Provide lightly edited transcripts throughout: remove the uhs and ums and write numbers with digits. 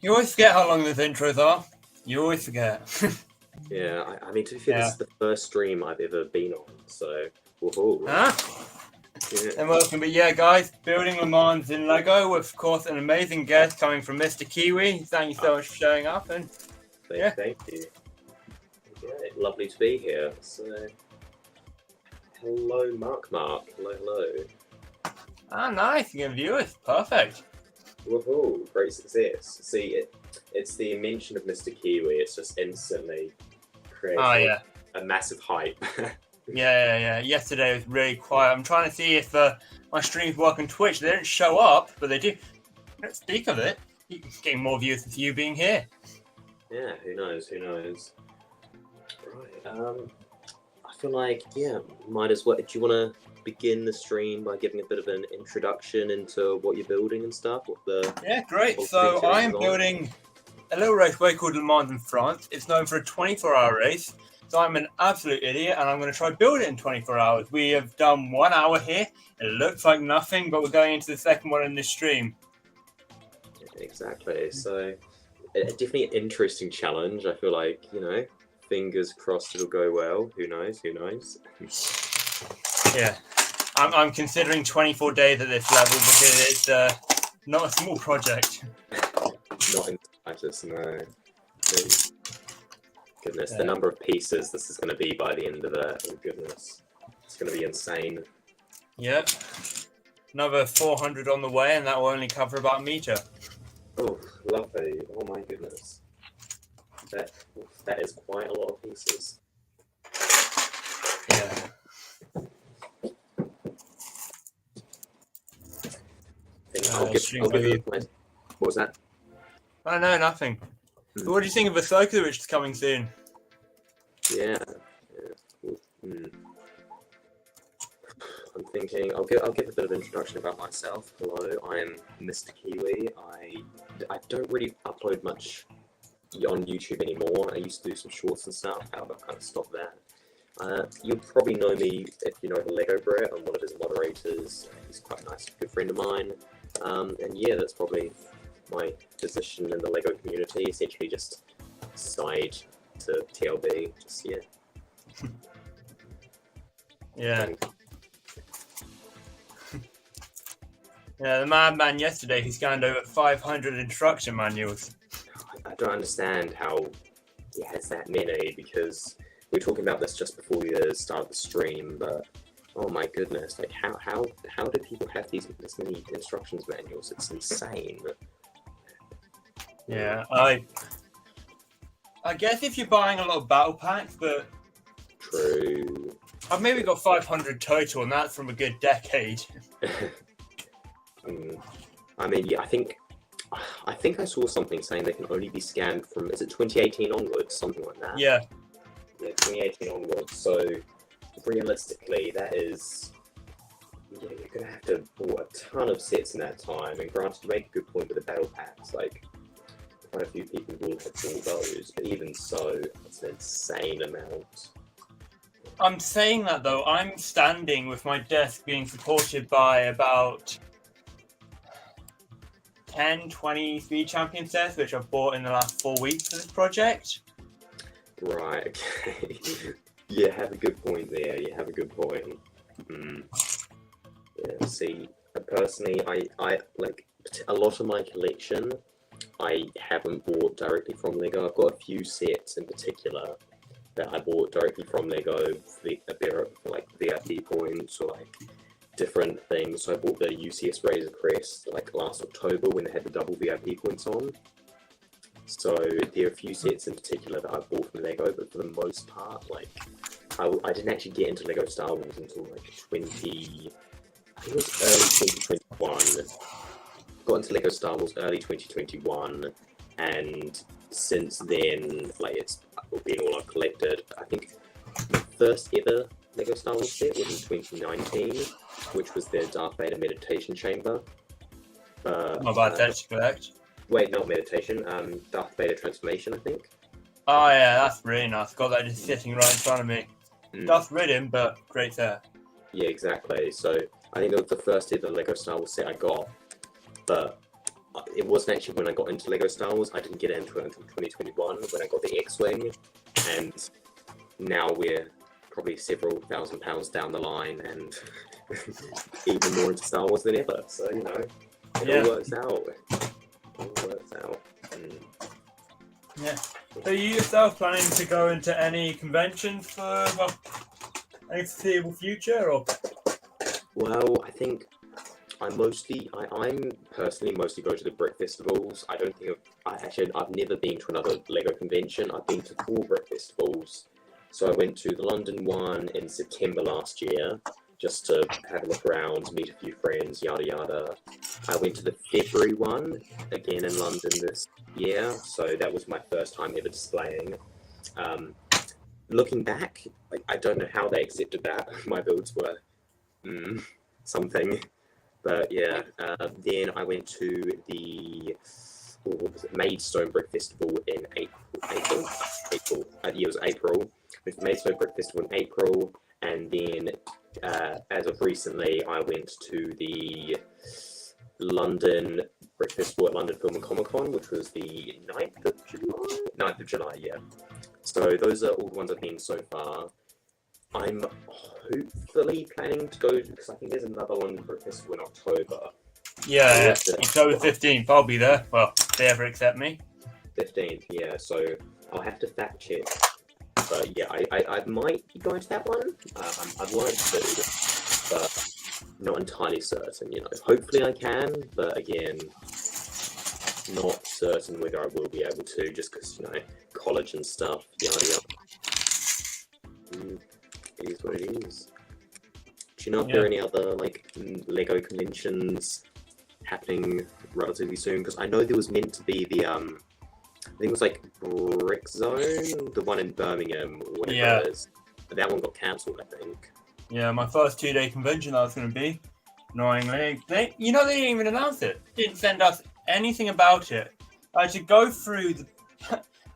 You always forget how long those intros are. You always forget. Yeah, I mean, to be fair, Yeah. this is the first stream I've ever been on, so woohoo. Huh? Yeah. And welcome. But yeah, guys, building Le Mans in Lego with, of course, an amazing guest coming from Mr Kiwi. Thank you so much for showing up. And Thank you. Yeah, lovely to be here. So, hello, Mark. Hello. nice. You can view it. Perfect. Woohoo! Great success. See, it's the mention of Mr Kiwi. It's just instantly creates a massive hype. Yeah. Yesterday was really quiet. I'm trying to see if my streams work on Twitch. They don't show up, but they do. Let's speak of it. You're getting more views with you being here. Yeah, who knows? Right. I feel like, might as well. Do you want to begin the stream by giving a bit of an introduction into what you're building and stuff? Yeah, great. So I am building a little raceway called Le Mans in France. It's known for a 24-hour race. So I'm an absolute idiot, and I'm going to try to build it in 24 hours. We have done 1 hour here. It looks like nothing, but we're going into the second one in this stream. Exactly. So definitely an interesting challenge. I feel like, fingers crossed it'll go well. Who knows? Yeah. I'm considering 24 days at this level because it's not a small project. Not in the slightest, no. Goodness, the number of pieces this is going to be by the end of it. Oh, goodness. It's going to be insane. Yep. Another 400 on the way, and that will only cover about a meter. Oh, lovely. Oh, my goodness. That is quite a lot of pieces. Yeah. I'll give you what was that? I know, nothing. What do you think of Ahsoka, which is coming soon? Yeah. I'm thinking I'll give a bit of introduction about myself. Hello, I am Mr Kiwi. I don't really upload much on YouTube anymore. I used to do some shorts and stuff. However, I've kind of stopped that. You'll probably know me if you know the Lego Brett. I'm one of his moderators. He's quite a nice, good friend of mine. And yeah, that's probably my position in the Lego community. Essentially, just side to TLB. Yeah. Yeah, the madman yesterday, he scanned over 500 instruction manuals. I don't understand how he has that many, because we were talking about this just before we started the stream, but oh my goodness, like how do people have this many instructions manuals? It's insane. Yeah, I guess if you're buying a lot of battle packs, but true. I've maybe got 500 total, and that's from a good decade. I mean, yeah, I think I saw something saying they can only be scanned from, is it 2018 onwards, something like that? Yeah. Yeah, 2018 onwards. So realistically, that is, you're gonna have to bought a ton of sets in that time. And granted, you make a good point with the battle packs. Like, quite a few people will have bought those, but even so, it's an insane amount. I'm saying that though, I'm standing with my desk being supported by about 10-20 speed champion sets, which I've bought in the last 4 weeks for this project. Right, okay. Yeah, have a good point there. Yeah, see, personally, I like a lot of my collection, I haven't bought directly from Lego. I've got a few sets in particular that I bought directly from Lego for like VIP points or like different things. So I bought the UCS Razor Crest like last October when they had the double VIP points on. So there are a few sets in particular that I bought from Lego, but for the most part, like I didn't actually get into Lego Star Wars until like I think it was early 2021. Got into Lego Star Wars early 2021, and since then, like, it's been all I've collected. I think the first ever Lego Star Wars set was in 2019, which was their Darth Vader meditation chamber. That's correct. Wait, not meditation. Darth Vader transformation, I think. Oh yeah, that's really nice. Got that just sitting right in front of me. Darth ridden, but great there. Yeah, exactly. So I think that was the first ever Lego Star Wars set I got. But it wasn't actually when I got into Lego Star Wars. I didn't get into it until 2021 when I got the X-Wing, and now we're probably several £1,000s down the line and even more into Star Wars than ever. So, you know, it all works out. It all works out. Yeah. So you yourself planning to go into any conventions for any foreseeable future, or? Well, I think I'm personally mostly go to the Brick festivals. I don't think I've never been to another Lego convention. I've been to 4 Brick festivals. So I went to the London one in September last year, just to have a look around, meet a few friends, yada yada. I went to the February one, again in London this year, so that was my first time ever displaying. Looking back, I don't know how they accepted that. My builds were something. But yeah, then I went to the Maidstone Brick Festival in April. Yeah, it was April. With Maidstone Brick Festival in April, and then as of recently, I went to the London Brick Festival at London Film and Comic Con, which was the 9th of July. 9th of July, yeah. So those are all the ones I've been so far. I'm hopefully planning to go, because I think there's another London Brick Festival in October. Yeah, October 15th, I'll be there. Well, if they ever accept me. 15th, yeah, so I'll have to fact check. But yeah, I might be going to that one. I'd like to, but not entirely certain, you know. Hopefully I can, but again, not certain whether I will be able to, just because, you know, college and stuff, yada yada. It is what it is. Do you know if there are any other, like, Lego conventions happening relatively soon? Because I know there was meant to be the, I think it was like Brick Zone, the one in Birmingham, or whatever it is. But that one got cancelled, I think. Yeah, my first 2-day convention that was going to be. Annoyingly. They didn't even announce it. Didn't send us anything about it. I had to go through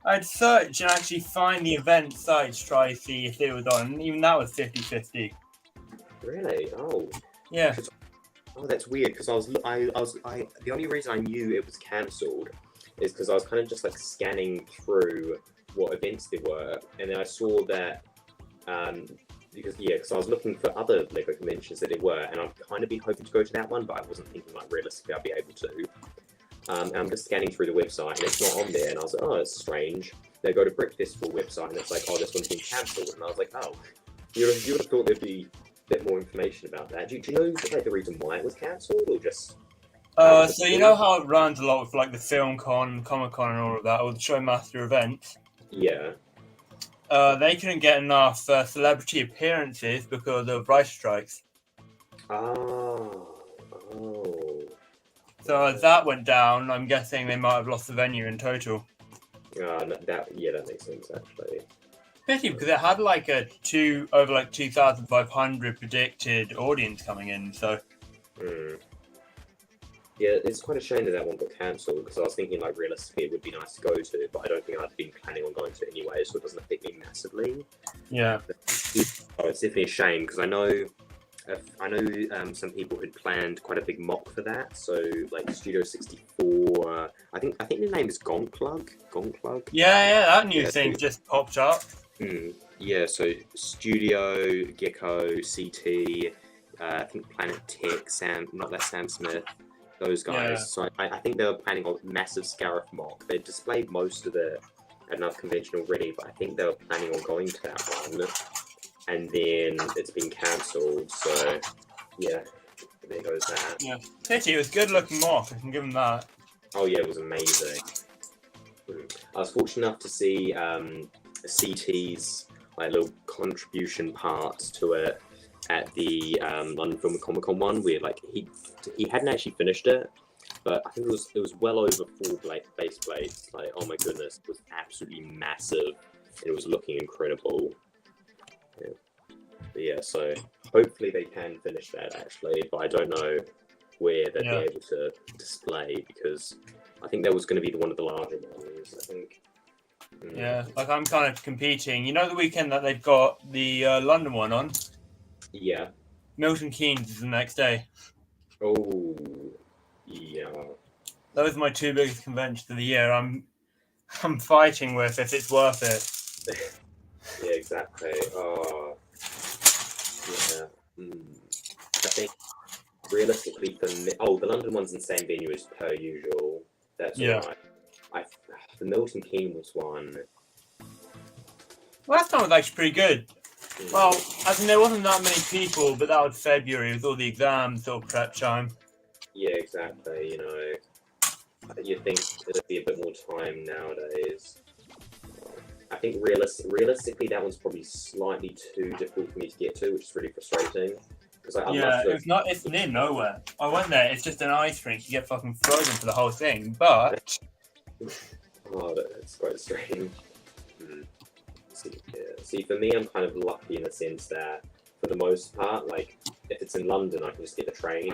I'd search and actually find the event site to try to see if it was on. And even that was 50-50. Really? Oh. Yeah. Oh, that's weird, because the only reason I knew it was cancelled is because I was kind of just like scanning through what events there were, and then I saw that because I was looking for other Lego conventions that there were, and I've kind of been hoping to go to that one, but I wasn't thinking like realistically I'd be able to. And I'm just scanning through the website, and it's not on there, and I was like, oh, it's strange. They go to Brick Festival website, and it's like, oh, this one's been cancelled, and I was like, oh, you would have thought there'd be a bit more information about that. Do you know like the reason why it was cancelled, or just? So you know how it runs a lot with like the Film Con, Comic Con, and all of that, or the Showmaster events. Yeah. They couldn't get enough celebrity appearances because of writer strikes. Oh. So as that went down, I'm guessing they might have lost the venue in total. That makes sense actually. Pity, because it had like over 2,500 predicted audience coming in. So. Yeah, it's quite a shame that one got cancelled, because I was thinking like realistically it would be nice to go to, but I don't think I'd been planning on going to anyway, so it doesn't affect me massively. Yeah. Oh, it's definitely a shame, because I know some people had planned quite a big mock for that. So like Studio 64, I think the name is Gonklug. Yeah, that new thing just popped up. Yeah, so Studio, Gecko, CT, I think Planet Tech, Sam Smith, those guys. Yeah. So I think they were planning on massive Scarif mock. They displayed most of it at another convention already, but I think they were planning on going to that one. And then it's been cancelled, so yeah, there goes that. Yeah, pity, it was good looking mock, I can give them that. Oh yeah, it was amazing. I was fortunate enough to see CT's like little contribution part to it at the London Film and Comic Con one, where like he hadn't actually finished it, but I think it was well over 4 base plates. Like, oh my goodness, it was absolutely massive. It was looking incredible. Yeah. But yeah, so hopefully they can finish that actually, but I don't know where they'd be able to display, because I think that was going to be one of the larger ones, I think. Yeah, like I'm kind of competing. You know the weekend that they've got the London one on? Yeah. Milton Keynes is the next day. Oh, yeah. Those are my two biggest conventions of the year. I'm fighting with if it's worth it. Yeah, exactly. Oh, yeah. I think realistically for me, the London one's in the same venue as per usual. That's Yeah. alright. The Milton Keynes one. Last time was actually pretty good. mm, Well, I mean, there wasn't that many people, but that was February with all the exams, sort of prep time. Yeah, exactly. You know, you think it'd be a bit more time nowadays. I think realistically, that one's probably slightly too difficult for me to get to, which is really frustrating. Because I'd love to. It's not. It's near nowhere. I went there. It's just an ice rink. You get fucking frozen for the whole thing. But Oh, that's quite strange. See, for me, I'm kind of lucky in the sense that, for the most part, like if it's in London, I can just get the train.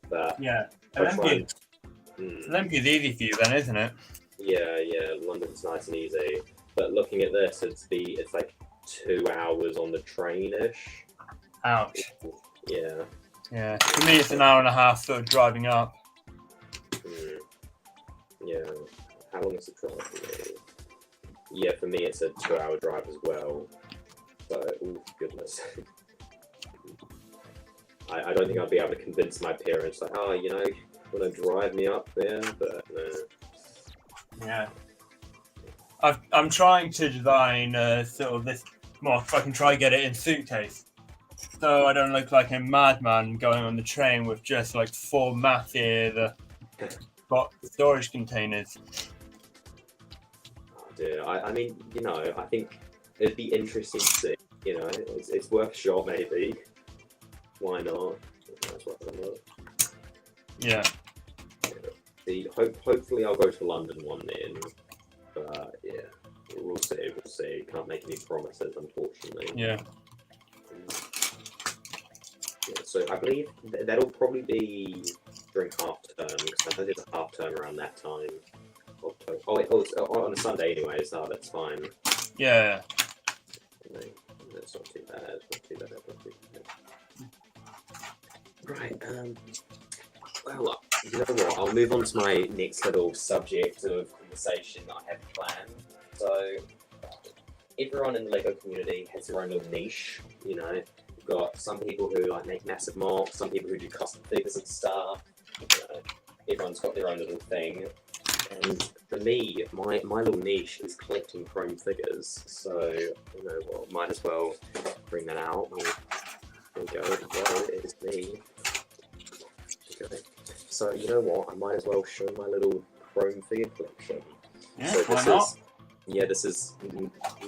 But yeah, Olympia's easy for you then, isn't it? Yeah, London's nice and easy. But looking at this, it's like 2 hours on the train-ish. Ouch. Yeah. Yeah. For me, it's an hour and a half sort of driving up. Yeah. How long is the drive for me? Yeah, for me, it's a 2-hour drive as well. So, oh goodness. I don't think I'd be able to convince my parents, like, oh, you want to drive me up there? But no. Yeah. I'm trying to design sort of this. Well, if I can try get it in suitcase, so I don't look like a madman going on the train with just like 4 massive storage containers. Oh dear. I mean, I think it'd be interesting to see. It's worth a shot maybe. Why not? That's what I know. Yeah. Hopefully I'll go to London one then. But yeah, we'll see. Can't make any promises, unfortunately. Yeah. So I believe that'll probably be during half term, because I know there's a half term around that time. It's on a Sunday anyway, so that's fine. Yeah. That's not too bad. Right. Well, you know what? I'll move on to my next little subject of conversation that I have planned. So, everyone in the LEGO community has their own little niche. You've got some people who make massive mocks, some people who do custom figures and stuff. Everyone's got their own little thing. And for me, my little niche is collecting chrome figures. So, might as well bring that out. There we go. It is me. Okay. So, you know what? I might as well show my little chrome figure collection. Yeah, so why not? This is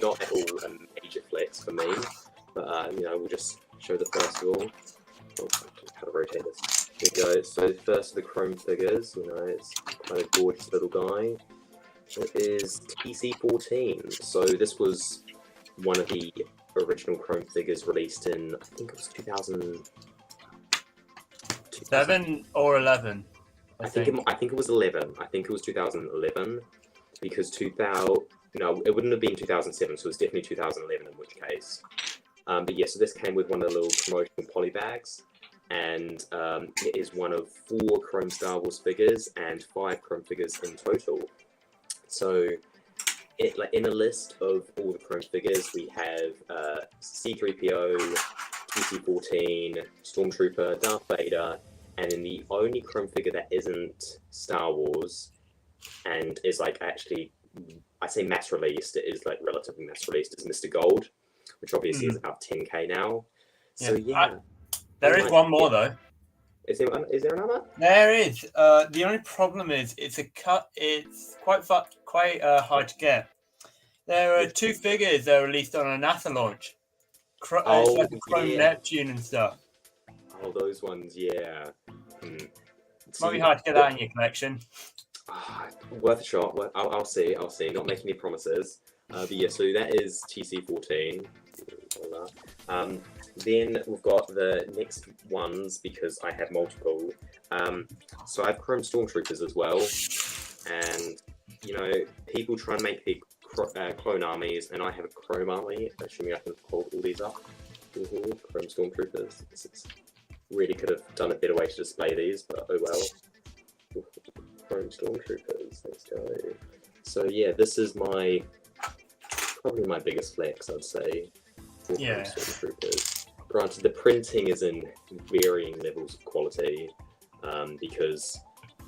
not at all a major flex for me. But, we'll just show the first of all. How to rotate this. Here we go. So first of the chrome figures, it's quite a gorgeous little guy. It is TC14. So this was one of the original chrome figures released in, I think it was 2000. 7 or 11. I think it was 11. I think it was 2011 because it wouldn't have been 2007, so it was definitely 2011 in which case. But yeah, so this came with one of the little promotional poly bags, and it is one of 4 Chrome Star Wars figures and 5 Chrome figures in total. So, in a list of all the Chrome figures, we have C-3PO, TC-14, Stormtrooper, Darth Vader, and then the only Chrome figure that isn't Star Wars and is actually, I say mass released, it is relatively mass released, is Mr. Gold, which obviously is about 10k now. So yeah. There is one more though. Is there another? There is. The only problem is it's quite hard to get. There are 2 figures that are released on a NASA launch. It's like a Chrome Neptune and stuff. Oh, those ones, yeah. Might be hard to get that in your collection. Worth a shot. I'll see. Not making any promises. But yeah, so that is TC14. Then we've got the next ones because I have multiple. So I have Chrome Stormtroopers as well, and people try and make their clone armies, and I have a Chrome army. Assuming I can hold all these up. Chrome Stormtroopers. Really could have done a better way to display these, but oh well. Chrome Stormtroopers. Let's go. So yeah, this is probably my biggest flex, I'd say. For Chrome Stormtroopers. Granted, the printing is in varying levels of quality, because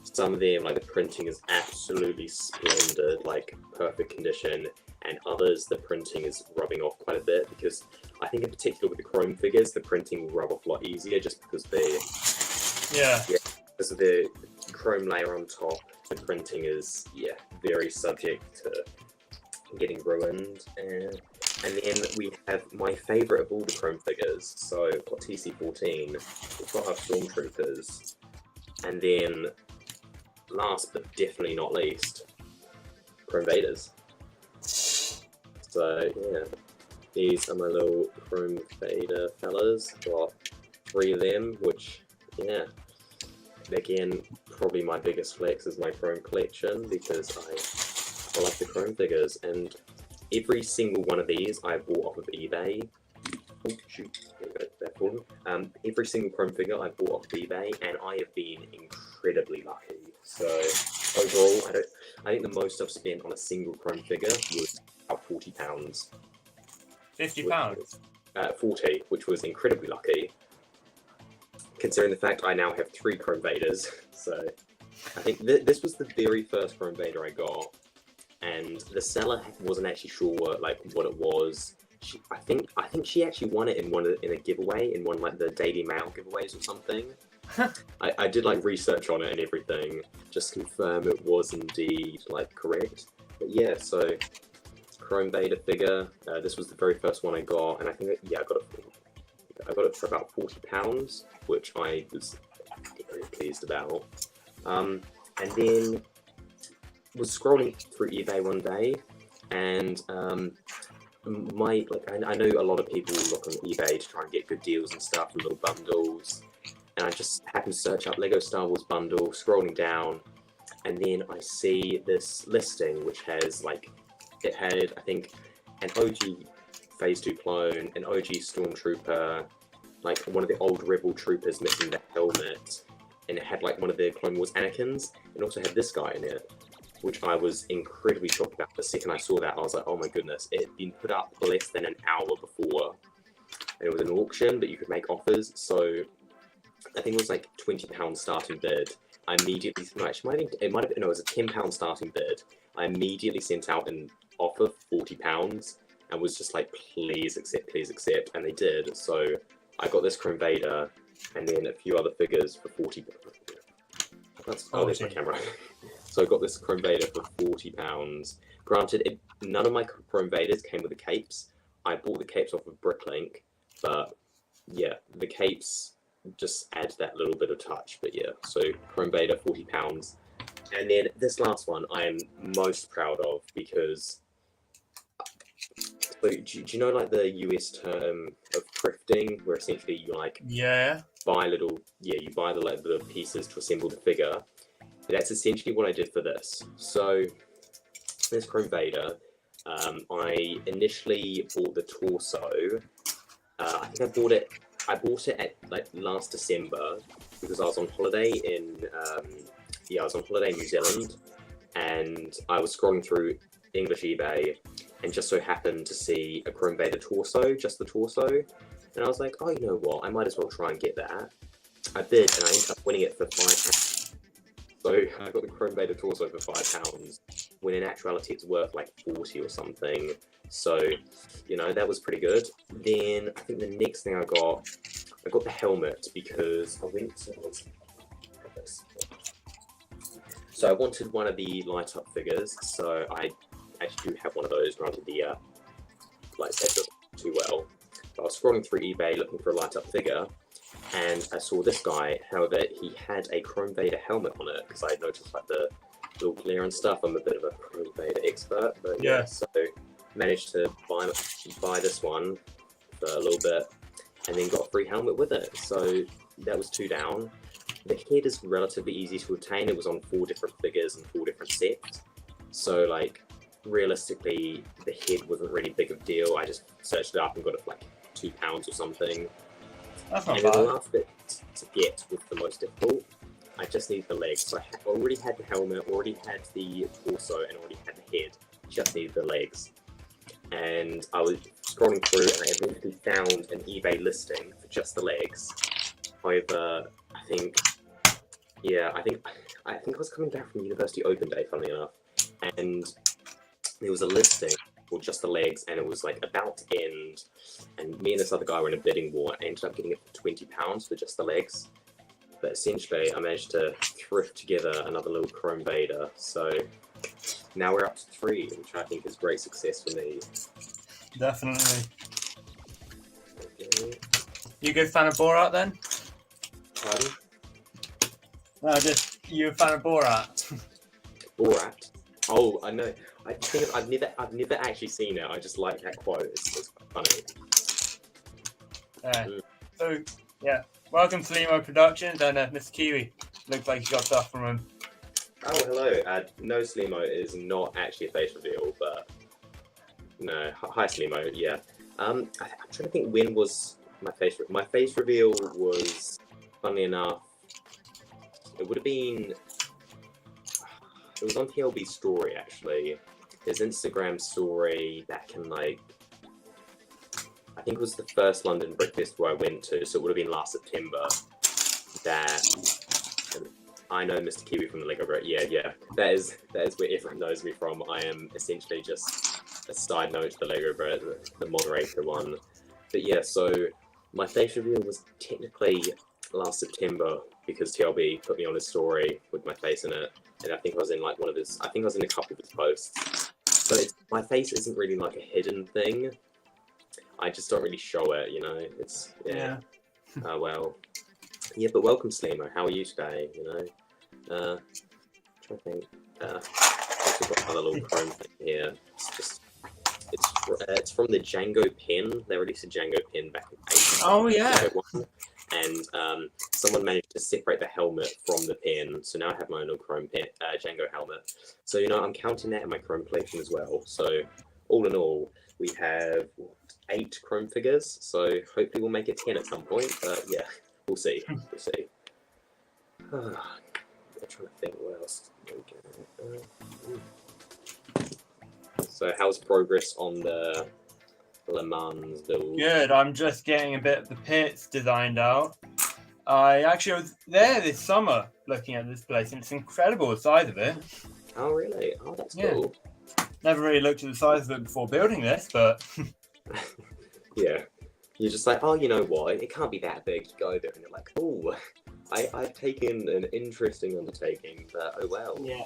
some of them, like the printing is absolutely splendid, like perfect condition, and others the printing is rubbing off quite a bit, because I think in particular with the Chrome figures, the printing will rub off a lot easier just because because of the Chrome layer on top, the printing is very subject to getting ruined. And then we have my favourite of all the Chrome figures, so we've got TC14, we've got our Stormtroopers, and then last but definitely not least, Chrome Vaders. So yeah, these are my little Chrome Vader fellas. Got 3 of them, which again, probably my biggest flex is my Chrome collection, because I like the Chrome figures, and every single one of these I bought off of eBay. Oh shoot, every single Chrome figure I bought off of eBay, and I have been incredibly lucky. So overall, I think the most I've spent on a single Chrome figure was about £40. £50? 40, which was incredibly lucky, considering the fact I now have 3 Chrome Vaders. So I think this was the very first Chrome Vader I got, and the seller wasn't actually sure what it was. I think she actually won it in a giveaway, in one like the Daily Mail giveaways or something. I did like research on it and everything, just confirm it was indeed like correct. But yeah, so Chrome Vader figure. This was the very first one I got, and I think I got it for about £40, which I was very pleased about. And then was scrolling through eBay one day, and I know a lot of people look on eBay to try and get good deals and stuff and little bundles, and I just happened to search up Lego Star Wars bundle, scrolling down, and then I see this listing which has it had, I think, an OG Phase 2 clone, an OG Stormtrooper, like one of the old Rebel Troopers missing the helmet, and it had like one of the Clone Wars Anakins, and also had this guy in it, which I was incredibly shocked about. The second I saw that, I was like, oh my goodness, it had been put up less than an hour before, and it was an auction, but you could make offers, so I think it was like £20 starting bid. I immediately, no, actually, it was a £10 starting bid. I immediately sent out an offer £40 and was just like, please accept, and they did. So I got this Chrome Vader and then a few other figures for £40. There's my camera. So I got this Chrome Vader for £40. Granted, none of my Chrome Vaders came with the capes. I bought the capes off of Bricklink, but yeah, the capes just add that little bit of touch. But yeah, so Chrome Vader, £40. And then this last one I am most proud of, because do you know like the US term of thrifting, where essentially you buy the pieces to assemble the figure? That's essentially what I did for this. So this Chrome Vader, I initially bought the torso. I think I bought it at like last December, because I was on holiday in New Zealand, and I was scrolling through English eBay, and just so happened to see a Chrome Vader torso, just the torso, and I was like, oh, you know what, I might as well try and get that. I bid, and I ended up winning it for £5. So I got the Chrome Vader torso for £5, when in actuality it's worth like 40 or something. So, that was pretty good. Then I think the next thing I got the helmet, because I went to this. So I wanted one of the light up figures, so I actually do have one of those. Granted, the light set doesn't too well. But I was scrolling through eBay looking for a light up figure, and I saw this guy. However, he had a Chrome Vader helmet on it, because I noticed like the little glare and stuff. I'm a bit of a Chrome Vader expert, but yeah, so managed to buy this one for a little bit, and then got a free helmet with it. So that was 2 down. The head is relatively easy to obtain. It was on 4 different figures and 4 different sets. So like realistically, the head wasn't really big of a deal. I just searched it up and got it for like £2 or something. That's not and bad. then the last bit to get was the most difficult. I just need the legs. So I already had the helmet, already had the torso, and already had the head. Just need the legs. And I was scrolling through, and I eventually found an eBay listing for just the legs. However, I think I was coming back from University Open Day, funnily enough, and there was a listing for just the legs, and it was like about to end. And me and this other guy were in a bidding war. I ended up getting it for £20 for just the legs. But essentially, I managed to thrift together another little Chrome Vader. So now we're up to 3, which I think is great success for me. Definitely. Okay. You a good fan of Borat then? Pardon? No, just you a fan of Borat? Borat? Oh, I know. I think I've never actually seen it. I just like that quote. It's quite funny. So yeah, welcome to Limo Productions and Mr Kiwi. Looks like you got stuff from him. Oh, hello. No, Slimo is not actually a face reveal, but no. Hi, Slimo. Yeah. I'm trying to think when was my face. My face reveal was, funnily enough, it would have been. It was on TLB story actually. His Instagram story back in like. I think it was the first London Brick Festival I went to, so it would have been last September. That I know Mr Kiwi from the Lego Brick. Yeah. That is where everyone knows me from. I am essentially just a side note to the Lego Brick, the moderator one. But yeah, so my face reveal was technically last September because TLB put me on his story with my face in it, and I think I was in like I think I was in a couple of his posts. So my face isn't really like a hidden thing. I just don't really show it, you know. It's oh well. Yeah, but welcome, Slimo. How are you today? You know, trying to think. Also got another little Chrome thing here. It's from the Django pen. They released a Django pen back in April. Oh yeah. And someone managed to separate the helmet from the pen, so now I have my own little Chrome pen, Django helmet. So you know, I'm counting that in my Chrome collection as well. So all in all, we have 8 Chrome figures. So hopefully we'll make it 10 at some point. But yeah, we'll see. We'll see. I'm trying to think what else. So how's progress on the Le Mans build? Good. I'm just getting a bit of the pits designed out. I actually was there this summer looking at this place, and it's incredible the size of it. Oh really? Oh, that's cool. Never really looked at the size of it before building this, but yeah, you're just like, oh, you know what? It can't be that big. You go there and you're like, oh, I've taken an interesting undertaking, but oh well. Yeah.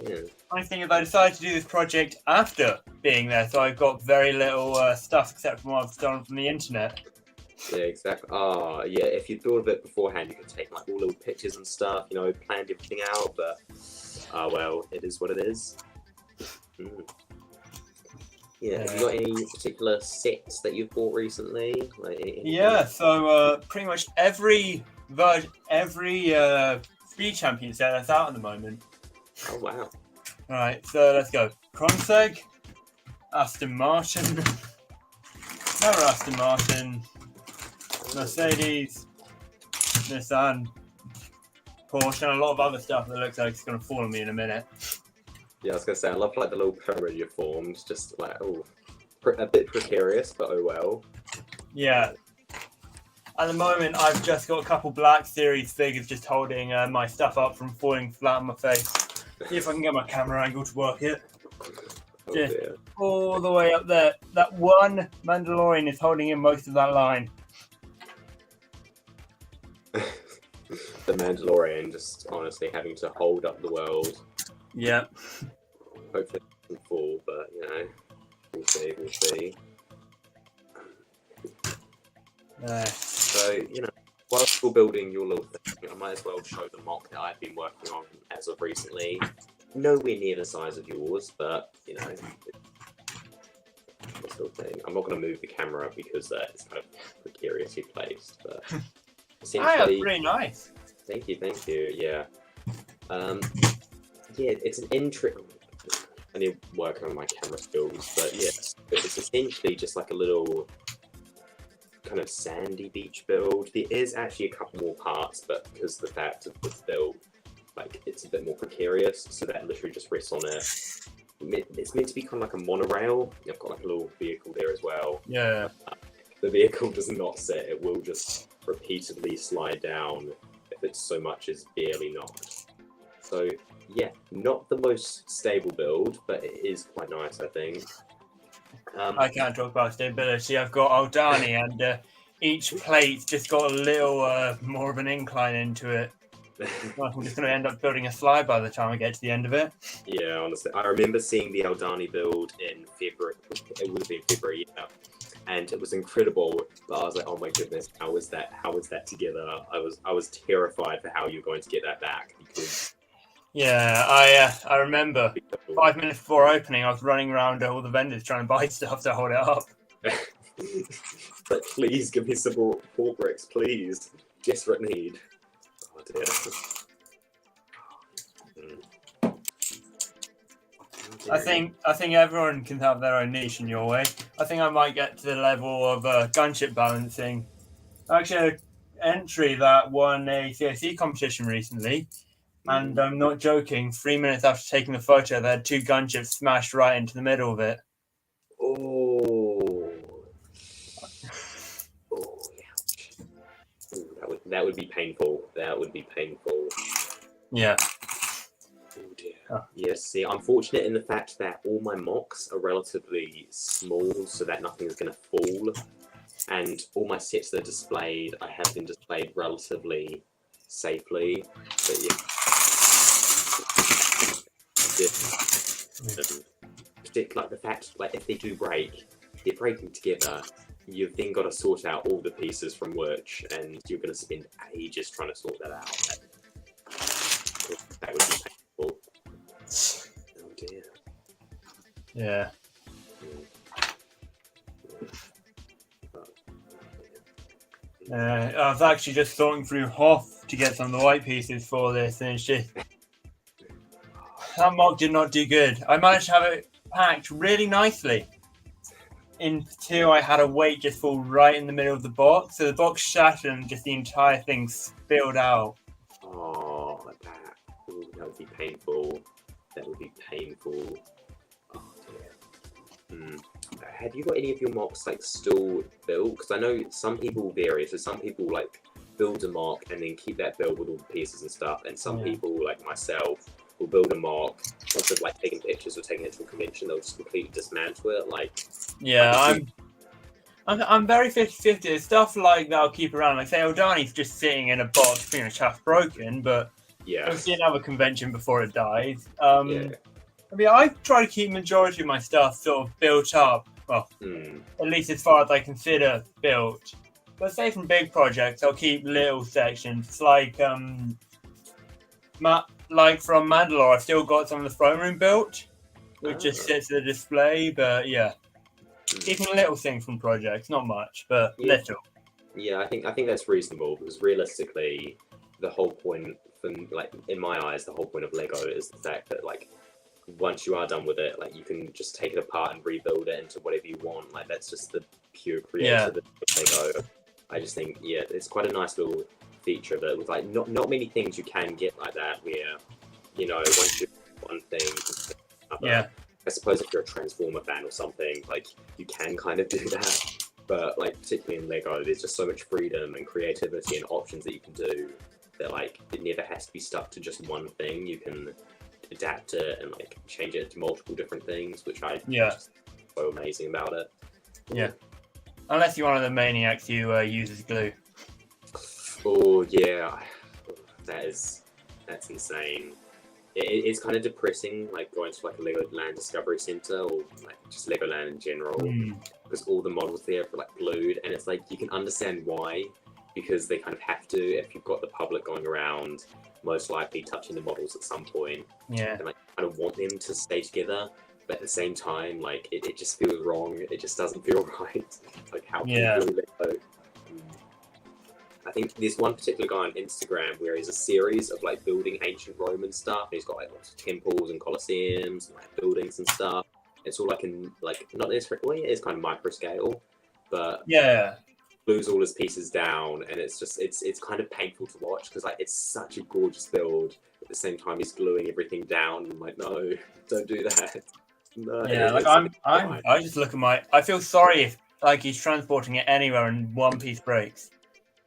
Yeah. My thing is, I decided to do this project after being there, so I've got very little stuff except from what I've stolen from the internet. Yeah, exactly. Oh, yeah. If you thought of it beforehand, you could take like all little pictures and stuff. You know, planned everything out, but well, it is what it is. Yeah. Have you got any particular sets that you've bought recently? Yeah. So pretty much every speed champion set that's out at the moment. Oh wow! All right, so let's go. Kronseg, Aston Martin, another Aston Martin, Mercedes, Nissan, Porsche, and a lot of other stuff that looks like it's going to fall on me in a minute. Yeah, I was going to say, I love like the little pyramid you formed, just like, oh, a bit precarious, but oh well. Yeah. At the moment, I've just got a couple Black Series figures just holding my stuff up from falling flat on my face. See if I can get my camera angle to work it. Oh, dear. All the way up there. That one Mandalorian is holding in most of that line. The Mandalorian just honestly having to hold up the world. Yeah. Hopefully it doesn't fall, but you know, we'll see. So, you know, while you're building your little thing, I might as well show the mock that I've been working on as of recently. Nowhere near the size of yours, but, you know, this little thing. I'm not going to move the camera because it's kind of precariously placed, but essentially... that's pretty nice. Thank you, yeah. Yeah, it's an entry... I need to work on my camera skills, but yes, it's essentially just like a little kind of sandy beach build. There is actually a couple more parts, but because the fact of this build, like it's a bit more precarious, so that literally just rests on it. It's meant to be kind of like a monorail. I've got like a little vehicle there as well. Yeah. The vehicle does not sit, it will just repeatedly slide down if it's so much as barely not. So yeah, not the most stable build, but it is quite nice, I think. I can't talk about stability. I've got Aldani, and each plate's just got a little more of an incline into it. I'm just going to end up building a slide by the time I get to the end of it. Yeah, honestly, I remember seeing the Aldani build in February. It would have been February, yeah, and it was incredible. But I was like, oh my goodness, how is that? How is that together? I was terrified for how you're going to get that back because. Yeah, I remember 5 minutes before opening, I was running around all the vendors trying to buy stuff to hold it up. But please give me some more bricks, please. Desperate need. Oh dear. I think everyone can have their own niche in your way. I think I might get to the level of gunship balancing. I actually had an entry that won a CSE competition recently. And I'm not joking, 3 minutes after taking the photo, they had 2 gunships smashed right into the middle of it. Oh. Oh, ouch. Ooh, that would be painful. That would be painful. Yeah. Oh dear. Oh. Yes, see, I'm fortunate in the fact that all my mocks are relatively small so that nothing is going to fall. And all my sets that are displayed, I have them displayed relatively safely. But yeah. Like the fact, like if they do break, they're breaking together. You've then got to sort out all the pieces from which, and you're going to spend ages trying to sort that out. That would be painful. Oh dear. Yeah. I was actually just sorting through Hoth to get some of the white pieces for this, and it's just that mock did not do good. I managed to have it packed really nicely until I had a weight just fall right in the middle of the box. So the box shattered and just the entire thing spilled out. Oh, that would be painful. That would be painful. Oh dear. Have you got any of your mocks like still built? Because I know some people vary. So some people like build a mock and then keep that build with all the pieces and stuff, and some people like myself will build a mock, instead of like taking pictures or taking it to a convention, they'll just completely dismantle it. Like, yeah, I'm very 50-50. There's stuff like that I'll keep around. Like say Aldani's just sitting in a box, pretty much half broken, but I'll see another convention before it dies. I mean, I try to keep majority of my stuff sort of built up. Well, at least as far as I consider built. But say from big projects, I'll keep little sections. It's like from Mandalore, I've still got some of the throne room built, which just sits at the display. But yeah, keeping little things from projects, not much, but little. Yeah, I think that's reasonable because realistically, the whole point, like in my eyes, the whole point of Lego is the fact that like once you are done with it, like you can just take it apart and rebuild it into whatever you want. Like that's just the pure creativity of Lego. I just think it's quite a nice little feature of it. With like not many things you can get like that where once you do one thing, I suppose if you're a Transformer fan or something, like you can kind of do that. But like particularly in Lego, there's just so much freedom and creativity and options that you can do that like it never has to be stuck to just one thing. You can adapt it and like change it to multiple different things, which I just so amazing about it. Yeah. Unless you're one of the maniacs who uses glue. Oh yeah, that's insane. It's kind of depressing, like going to like a Legoland Discovery Center or like just Legoland in general, because all the models there are like glued, and it's like you can understand why, because they kind of have to if you've got the public going around, most likely touching the models at some point. Yeah. And like kind of want them to stay together, but at the same time, like it just feels wrong. It just doesn't feel right. Like how people Lego. I think there's one particular guy on Instagram where he's a series of like building ancient Roman stuff. And he's got like lots of temples and colosseums and like buildings and stuff. It's all like in like not necessarily, well, it is kind of micro scale, but glues all his pieces down, and it's just it's kind of painful to watch because like it's such a gorgeous build. At the same time, he's gluing everything down. And I'm like, no, don't do that. No, Yeah, like I just look at I feel sorry if like he's transporting it anywhere and one piece breaks.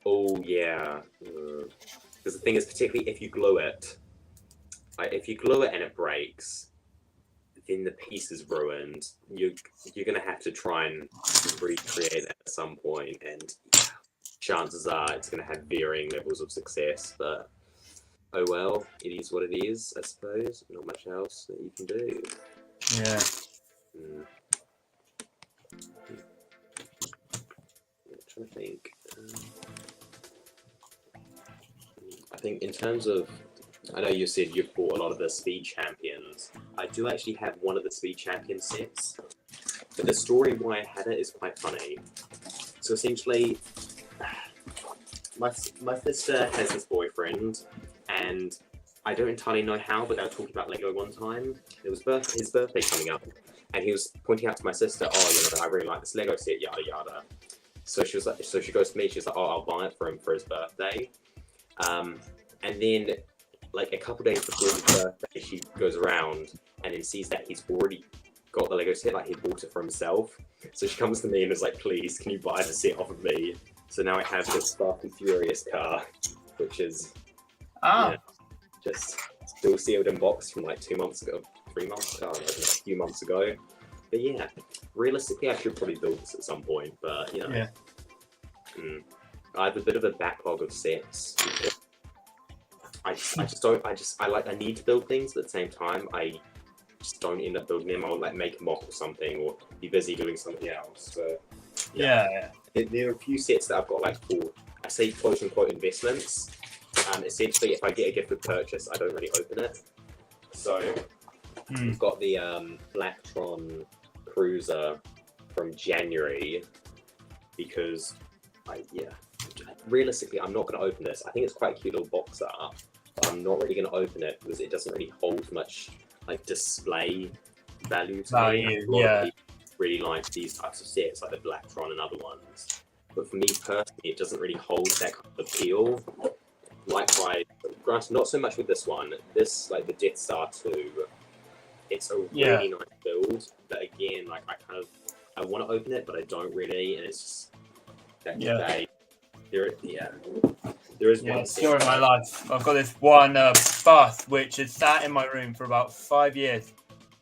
Oh yeah, because the thing is, particularly if you glue it, like if you glue it and it breaks, then the piece is ruined. You're gonna have to try and recreate it at some point, and chances are it's gonna have varying levels of success. But oh well, it is what it is, I suppose. Not much else that you can do. Yeah. I'm trying to think. I think in terms of, I know you said you've bought a lot of the Speed Champions. I do actually have one of the Speed Champion sets, but the story why I had it is quite funny. So essentially, my sister has this boyfriend, and I don't entirely know how, but they were talking about Lego one time. It was his birthday coming up, and he was pointing out to my sister, "Oh, I really like this Lego set, yada yada." So she was like, so she goes to me, she's like, "Oh, I'll buy it for him for his birthday." And then, like a couple days before his birthday, she goes around and then sees that he's already got the Lego set, like he bought it for himself. So she comes to me and is like, "Please, can you buy the set off of me?" So now I have this Spark and Furious car, which is just still sealed in box from like 2 months ago, 3 months ago, a few months ago. But yeah, realistically, I should probably build this at some point. But you know, I have a bit of a backlog of sets. I need to build things, but at the same time, I just don't end up building them. I'll like make a mock or something, or be busy doing something else. So Yeah. there are a few sets that I've got like for, I say quote unquote investments. Essentially, if I get a gift of purchase, I don't really open it. So we've got the Blacktron Cruiser from January because realistically, I'm not going to open this. I think it's quite a cute little box art, but I'm not really going to open it because it doesn't really hold much like display value to me. A lot of people really like these types of sets, like the Blacktron and other ones. But for me personally, it doesn't really hold that kind of appeal. Likewise, granted, not so much with this one. This, like the Death Star 2, it's a really nice build. But again, like I want to open it, but I don't really, and it's just that there is one story of my life. I've got this one bus which has sat in my room for about 5 years.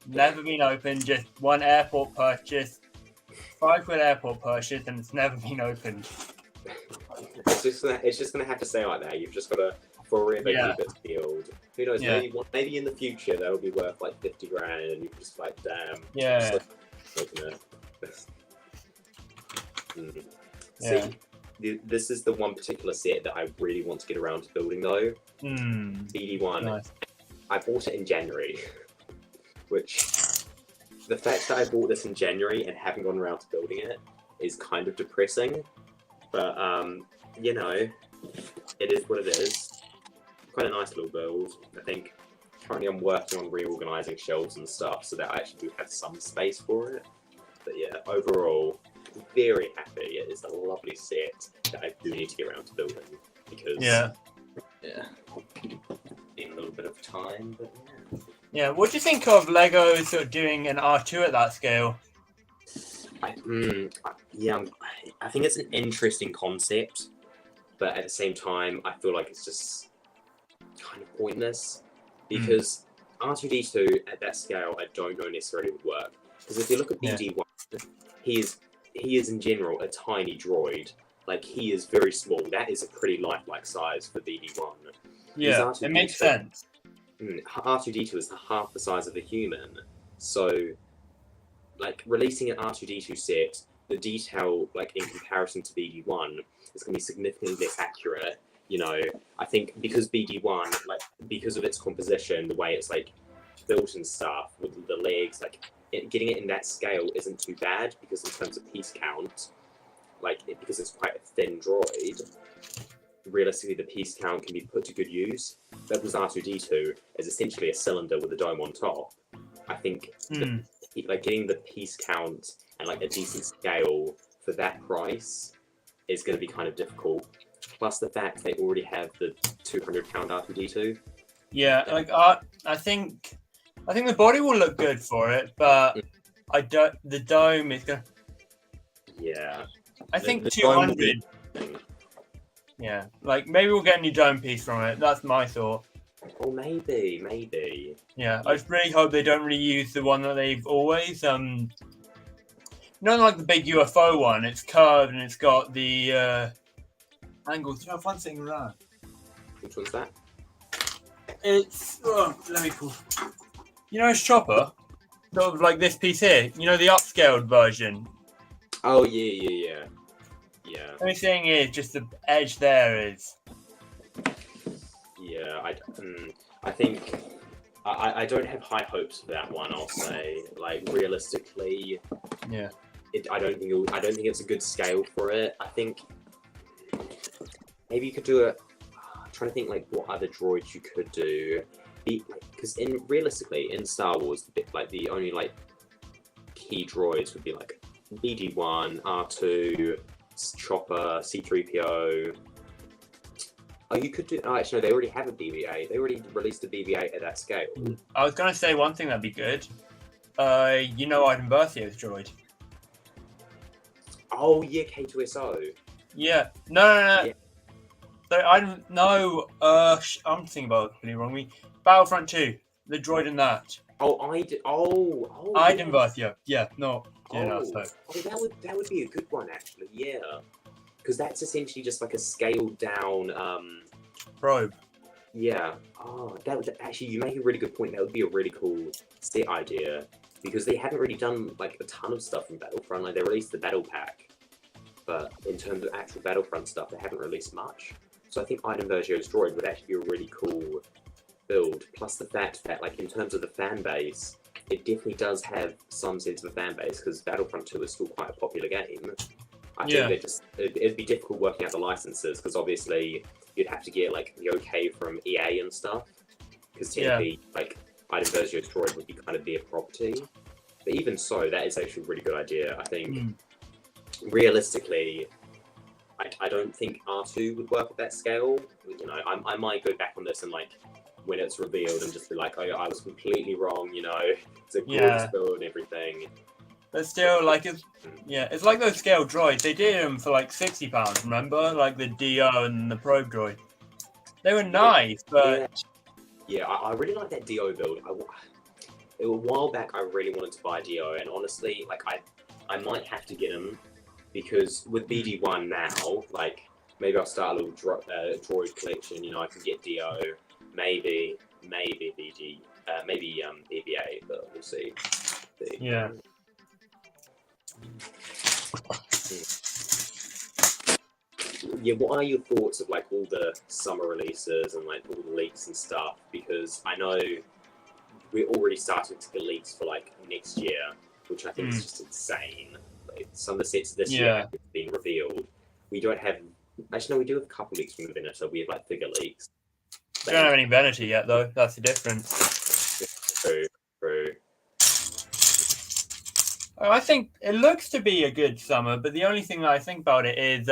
Never been opened, just one airport purchase, £5 airport purchase, and it's never been opened. It's just gonna have to stay like that. You've just got to forever keep it sealed. Who knows? Maybe in the future that'll be worth like 50 grand, and you can just like, damn. Yeah. Open it. See, this is the one particular set that I really want to get around to building though. BD1. Nice. I bought it in January, which the fact that I bought this in January and haven't gone around to building it is kind of depressing. But you know, it is what it is. Quite a nice little build. I think currently I'm working on reorganizing shelves and stuff so that I actually do have some space for it. But yeah, overall, very happy. It is a lovely set that I do need to get around to building because in a little bit of time. But yeah, what do you think of Lego sort of doing an R2 at that scale? I think it's an interesting concept, but at the same time, I feel like it's just kind of pointless because R2D2 at that scale, I don't know necessarily would work. Because if you look at BD1, he is in general a tiny droid. Like he is very small. That is a pretty lifelike size for BD1. Yeah, it makes sense. R2D2 is half the size of a human, so like releasing an R2D2 set, the detail like in comparison to BD1 is going to be significantly less accurate. You know, I think because BD1, like because of its composition, the way it's like built and stuff with the legs, like getting it in that scale isn't too bad because in terms of piece count, because it's quite a thin droid, realistically the piece count can be put to good use. That was R2D2 is essentially a cylinder with a dome on top. I think like getting the piece count and like a decent scale for that price is going to be kind of difficult. Plus the fact they already have the 200-pound R2D2. Yeah, like I think the body will look good for it, but I don't. The dome is gonna. Yeah. I think The dome will 200. be- Yeah, like maybe we'll get a new dome piece from it. That's my thought. Oh, maybe. Yeah, I just really hope they don't reuse the one that they've always not like the big UFO one. It's curved and it's got the angles. You have one thing around. Which one's that? It's let me pull. You know, it's Chopper, sort of like this piece here. You know, the upscaled version. Oh yeah. The only thing is, just the edge there is. Yeah, I think I don't have high hopes for that one. I'll say, like, realistically, Yeah. I don't think it's a good scale for it. I think maybe you could do I'm trying to think like what other droids you could do. Because realistically in Star Wars, like the only like key droids would be like BD1, R2, Chopper, C3PO. Oh, you could do. Oh, actually, no, they already have a BB-8. They already released a BB-8 at that scale. I was gonna say one thing that'd be good. You know, Iden Berthio's droid. Oh yeah, K2SO. Yeah. No. Yeah. So I don't know. I'm thinking about it really wrongly. Battlefront 2, the droid in that. Iden Berthio. Yeah. No. Yeah. No, so. That would be a good one actually. Yeah. Because that's essentially just like a scaled down Probe. Yeah. Oh, that would actually, you make a really good point. That would be a really cool set idea because they haven't really done like a ton of stuff in Battlefront. Like they released the battle pack, but in terms of actual Battlefront stuff, they haven't released much. So I think Iden Vergio's droid would actually be a really cool build. Plus the fact that like in terms of the fan base, it definitely does have some sense of a fan base because Battlefront 2 is still quite a popular game. I think it'd be difficult working out the licenses because obviously you'd have to get like the okay from EA and stuff because technically like Iden Vergio's droid would be kind of their property. But even so, that is actually a really good idea. I think realistically, I don't think R2 would work at that scale. You know, I might go back on this and like when it's revealed and just be like, oh, I was completely wrong. You know, it's a gorgeous build and everything. But still, like, it's like those scale droids. They did them for like £60. Remember, like the Do and the Probe droid. They were nice, but I really like that Do build. A while back, I really wanted to buy Do, and honestly, like I might have to get him because with BD1 now, like maybe I'll start a little droid collection. You know, I can get Do, maybe BD, maybe BB-8, but we'll see. Yeah. Yeah, what are your thoughts of like all the summer releases and like all the leaks and stuff? Because I know we're already starting to get leaks for like next year, which I think is just insane. Like, some of the sets this year have been revealed. We don't have. Actually, no, we do have a couple leaks from the Venator. We have like figure leaks. We don't have any Venator yet, though. That's the difference. True. I think it looks to be a good summer, but the only thing that I think about it is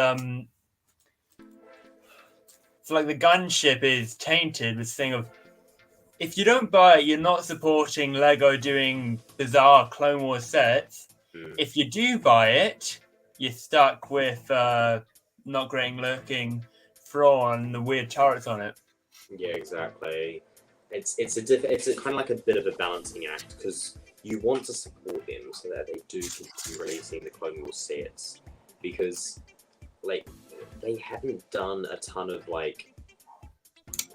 it's like the gunship is tainted with this thing of if you don't buy it, you're not supporting Lego doing bizarre Clone Wars sets. If you do buy it, you're stuck with not great looking Thrawn and the weird turrets on it. Yeah, exactly. It's a kind of like a bit of a balancing act because you want to support them so that they do continue releasing the Clone Wars sets because like they haven't done a ton of like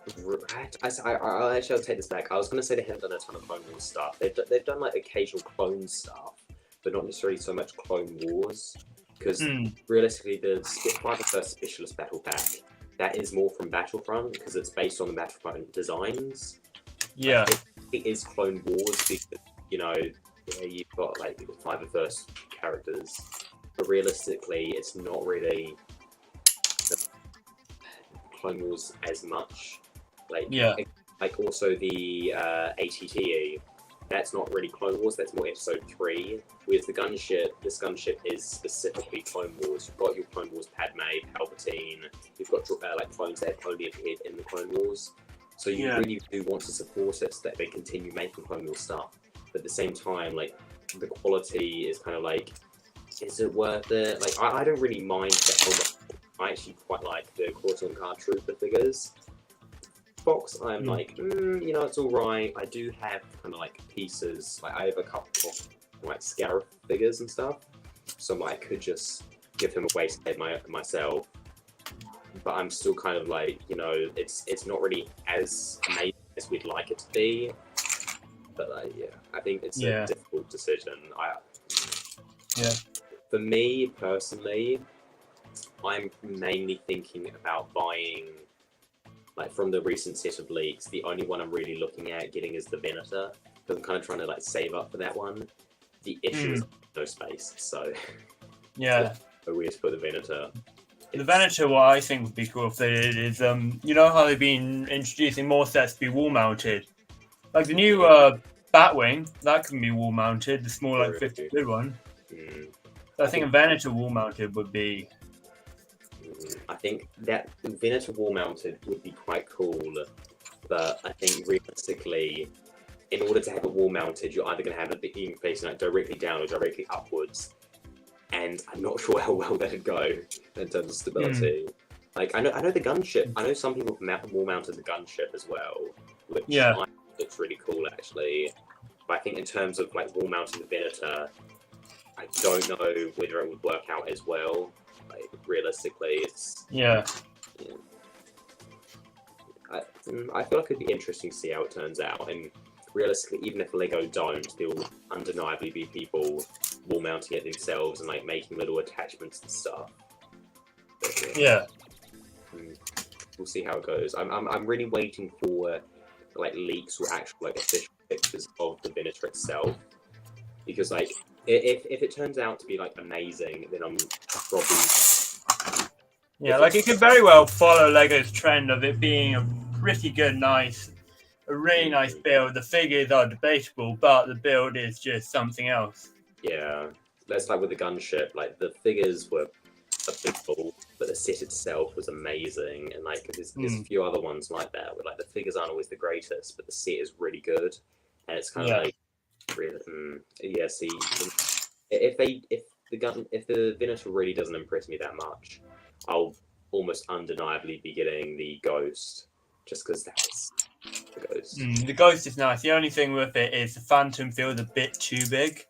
I'll take this back. I was going to say they haven't done a ton of Clone Wars stuff. They've done like occasional clone stuff, but not necessarily so much Clone Wars because realistically the Spitfire the First Specialist Battle Pack that is more from Battlefront because it's based on the Battlefront designs. Yeah, it is Clone Wars because you know you've got like 5 of the first characters, but realistically it's not really Clone Wars as much. Like also the ATTE that's not really Clone Wars. That's more Episode 3. Whereas this gunship is specifically Clone Wars. You've got your Clone Wars Padme, Palpatine. You've got like clones that have only appeared in the Clone Wars. So you really do want to support it so that they continue making Clone Wars stuff. But at the same time, like, the quality is kind of like, is it worth it? Like, I don't really mind that. I actually quite like the Coruscant Card Trooper figures. Fox, I'm like, it's alright. I do have kind of like pieces. Like, I have a couple of like Scarif figures and stuff. So I could just give him a waste myself. But I'm still kind of like, it's not really as amazing as we'd like it to be. But I think it's a difficult decision. For me personally, I'm mainly thinking about buying, like, from the recent set of leaks, the only one I'm really looking at getting is the Venator, because I'm kind of trying to like save up for that one. The issue is no space, so it's weird to put the Venator. The Venator, what I think would be cool if they did is, you know how they've been introducing more sets to be wall mounted, like the new Batwing, that can be wall mounted. The small like 52 one. So I think a Venator wall mounted would be. I think that Venator wall mounted would be quite cool, but I think realistically, in order to have it wall mounted, you're either going to have it being facing like directly down or directly upwards, and I'm not sure how well that'd go in terms of stability. Like, I know the gunship. I know some people wall mounted the gunship as well, which looks really cool actually. But I think in terms of like wall mounting the Venator, I don't know whether it would work out as well. Like, realistically, it's I feel like it'd be interesting to see how it turns out. And realistically, even if Lego don't, there will undeniably be people wall mounting it themselves and like making little attachments and stuff. But, we'll see how it goes. I'm really waiting for like leaks or actual like official pictures of the Venator itself, because like if it turns out to be like amazing, then I'm probably like it could very well follow Lego's trend of it being a pretty good, a really nice build. The figures are debatable, but the build is just something else. Yeah, that's like with the gunship. Like, the figures were a bit cool, but the set itself was amazing. And like, there's a few other ones like that where like the figures aren't always the greatest, but the set is really good, and it's kind of like really, see, if the Venator really doesn't impress me that much, I'll almost undeniably be getting the Ghost, just because that's the Ghost. The Ghost is nice. The only thing with it is the Phantom feels a bit too big.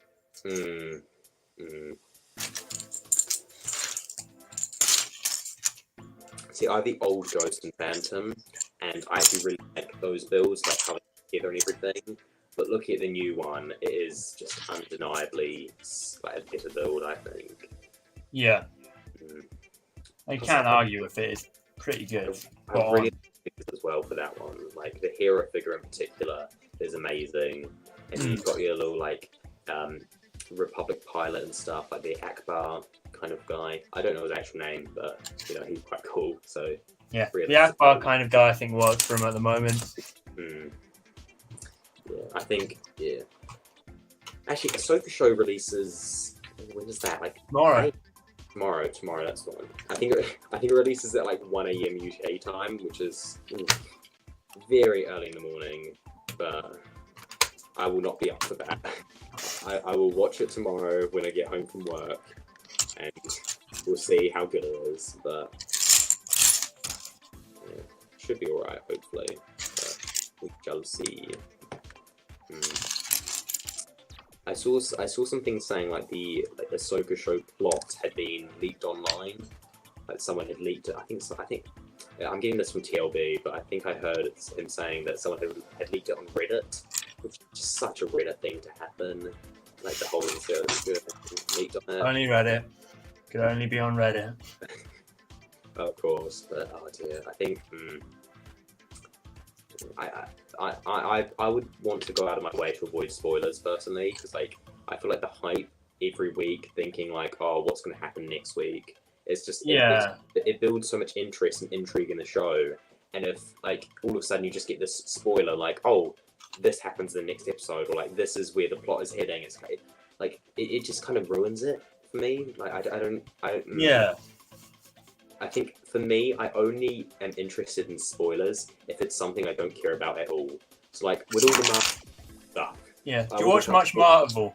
See, I have the old Ghost and Phantom, and I actually really like those builds, like how they together and everything. But looking at the new one, it is just undeniably like a better build, I think. Yeah. I can't argue with it. It's pretty good. I really like it as well for that one. Like, the hero figure in particular is amazing. And you've got your little, like, Republic pilot and stuff, like the Akbar kind of guy. I don't know his actual name, but, he's quite cool. So yeah, the Akbar kind of guy I think works for him at the moment. Yeah, I think, Actually, Ahsoka Show releases, when is that? Like, tomorrow. Tomorrow, that's the one. I think it releases at like 1 a.m. UK time, which is very early in the morning, but I will not be up for that. I will watch it tomorrow when I get home from work, and we'll see how good it is, but should be alright, hopefully. But we shall see. I saw some things saying like the Ahsoka Show plot had been leaked online. Like, someone had leaked it. I think I'm getting this from TLB, but I think I heard him saying that someone had leaked it on Reddit, which is just such a Reddit thing to happen. Like, the whole insert leaked on there. Only Reddit. Could only be on Reddit. Of course, but oh dear, I think I would want to go out of my way to avoid spoilers personally, because like, I feel like the hype every week, thinking like, oh, what's going to happen next week? It's just it builds so much interest and intrigue in the show, and if like all of a sudden you just get this spoiler like, oh, this happens in the next episode, or like this is where the plot is heading. It's like it just kind of ruins it for me. Like Yeah. I think for me, I only am interested in spoilers if it's something I don't care about at all. So like with all the Marvel stuff. Yeah. Do you watch much Marvel?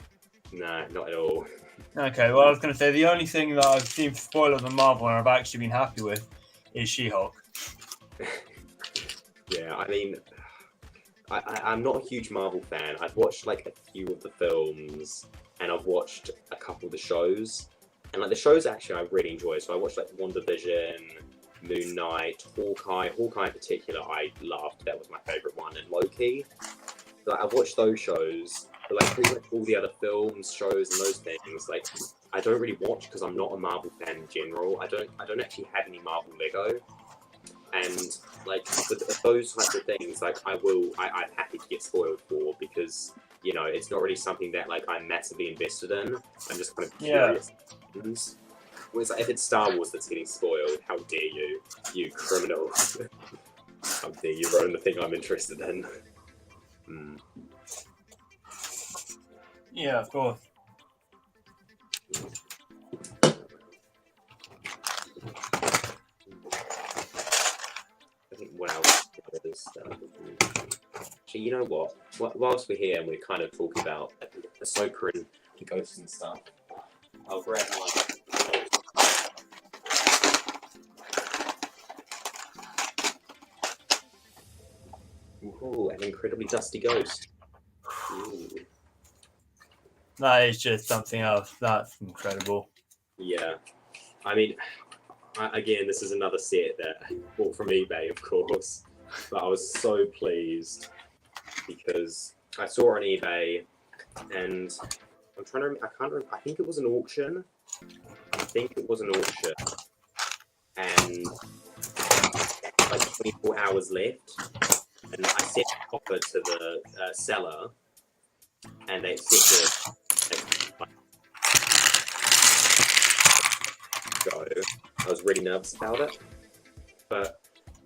No, not at all. Okay, well, I was going to say the only thing that I've seen spoiled on Marvel and I've actually been happy with is She-Hulk. Yeah, I mean, I'm not a huge Marvel fan. I've watched like a few of the films and I've watched a couple of the shows. And like the shows actually I really enjoy. So I watched like WandaVision, Moon Knight, Hawkeye. Hawkeye in particular I loved. That was my favourite one. And Loki. Like, I've watched those shows. But like pretty much all the other films, shows and those things, like I don't really watch because I'm not a Marvel fan in general. I don't actually have any Marvel Lego. And like with those types of things, like I'm happy to get spoiled for because you know it's not really something that like I'm massively invested in. I'm just kind of curious. Whereas like, if it's Star Wars that's getting spoiled, how dare you, you criminal! How dare you ruin the thing I'm interested in? Yeah, of course. I think what else is actually, you know what? Whilst we're here and we're kind of talking about the Ahsoka and the ghosts and stuff, I'll grab one. Ooh, an incredibly dusty ghost. Ooh. That is just something else. That's incredible. Yeah, I mean, again, this is another set that bought from eBay, of course, but I was so pleased because I saw it on eBay, and I'm trying to remember, I can't remember, I think it was an auction. And like 24 hours left, and I sent an offer to the seller, and they accepted. I was really nervous about it, but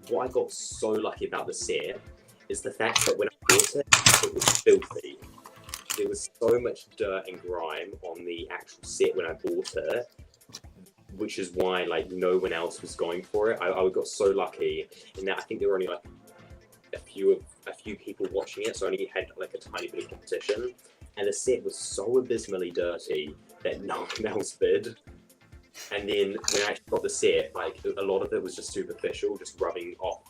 what I got so lucky about the set is the fact that when I bought it, it was filthy. There was so much dirt and grime on the actual set when I bought it, which is why like no one else was going for it. I got so lucky in that I think there were only like a few people watching it, so I only had like a tiny bit of competition, and the set was so abysmally dirty that no one else bid. And then when I actually got the set, like a lot of it was just superficial, just rubbing off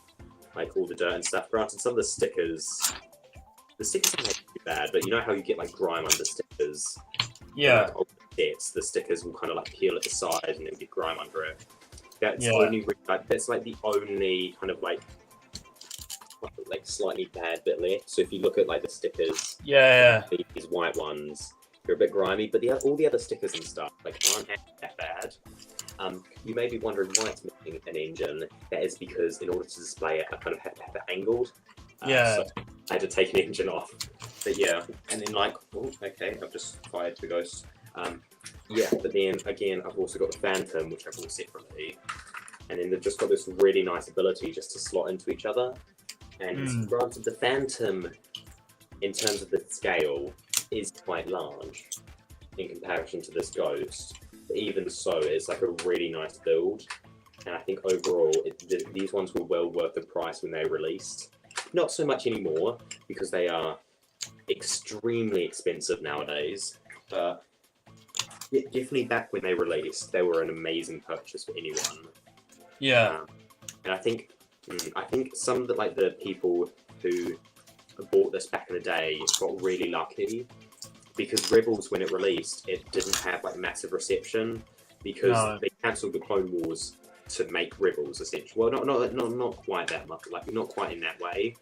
like all the dirt and stuff. Granted, some of the stickers aren't too bad, but you know how you get like grime under stickers? Yeah. Like, old sets, the stickers will kind of like peel at the side and then get grime under it. That's Yeah. that's like the only kind of like slightly bad bit left. So if you look at like the stickers, these white ones, they're a bit grimy, but all the other stickers and stuff like aren't that bad. You may be wondering why it's missing an engine. That is because in order to display it, I kind of had to have it angled. So I had to take an engine off. But yeah, and then like, oh, okay, I've just fired the ghost. Yeah, but then again, I've also got the Phantom, which I bought separately. And then they've just got this really nice ability just to slot into each other. And granted, the Phantom, in terms of the scale, is quite large in comparison to this ghost. But even so, it's like a really nice build. And I think overall, these ones were well worth the price when they released. Not so much anymore, because they are extremely expensive nowadays. But definitely back when they released, they were an amazing purchase for anyone. Yeah. And I think some of the people who bought this back in the day got really lucky, because Rebels, when it released, it didn't have like massive reception because they cancelled the Clone Wars to make Rebels essentially. Well, not quite that much, like not quite in that way.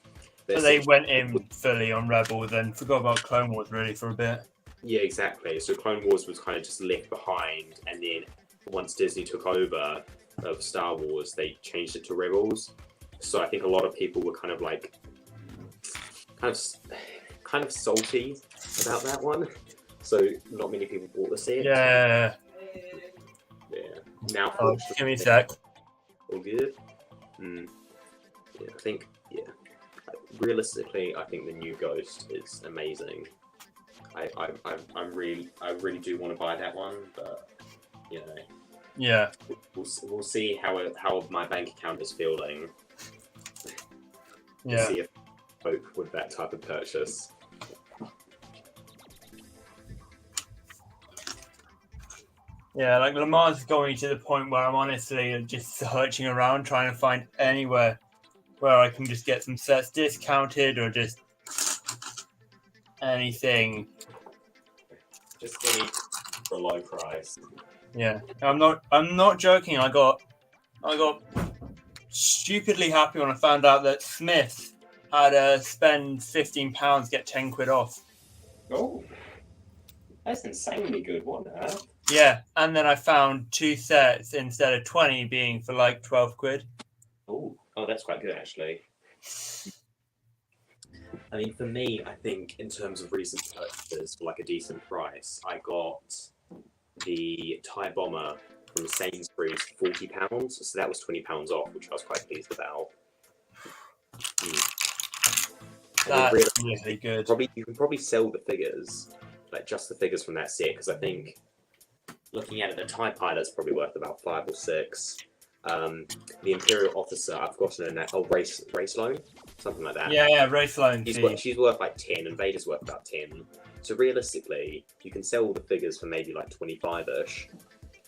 But they went in fully on Rebels and forgot about Clone Wars really for a bit. Yeah, exactly. So Clone Wars was kind of just left behind, and then once Disney took over of Star Wars, they changed it to Rebels. So I think a lot of people were kind of salty about that one. So not many people bought the set. Yeah. Now, give me a sec. All good. Yeah, I think. Yeah. realistically, I think the new Ghost is amazing. I really do want to buy that one, but you know, Yeah. we'll see how my bank account is feeling. Yeah. See if I cope with that type of purchase. Yeah, like Le Mans is going to the point where I'm honestly just searching around trying to find anywhere where I can just get some sets discounted or just anything. Just any for a low price. Yeah, I'm not joking. I got stupidly happy when I found out that Smith had to spend £15, get £10 off. Oh, that's insanely good, wasn't it? Yeah, and then I found 2 sets instead of 20 being for like £12. Oh, that's quite good actually. I mean, for me, I think in terms of recent purchases for like a decent price, I got the Thai Bomber from Sainsbury's for £40, so that was £20 off, which I was quite pleased about. That's really good. You can probably sell the figures, like just the figures from that set, because I think looking at it, the Thai Pilot's probably worth about 5 or 6. The Imperial Officer, I've gotten a race loan, something like that. Yeah, race loan. She's worth like 10, and Vader's worth about 10. So realistically, you can sell all the figures for maybe like 25-ish,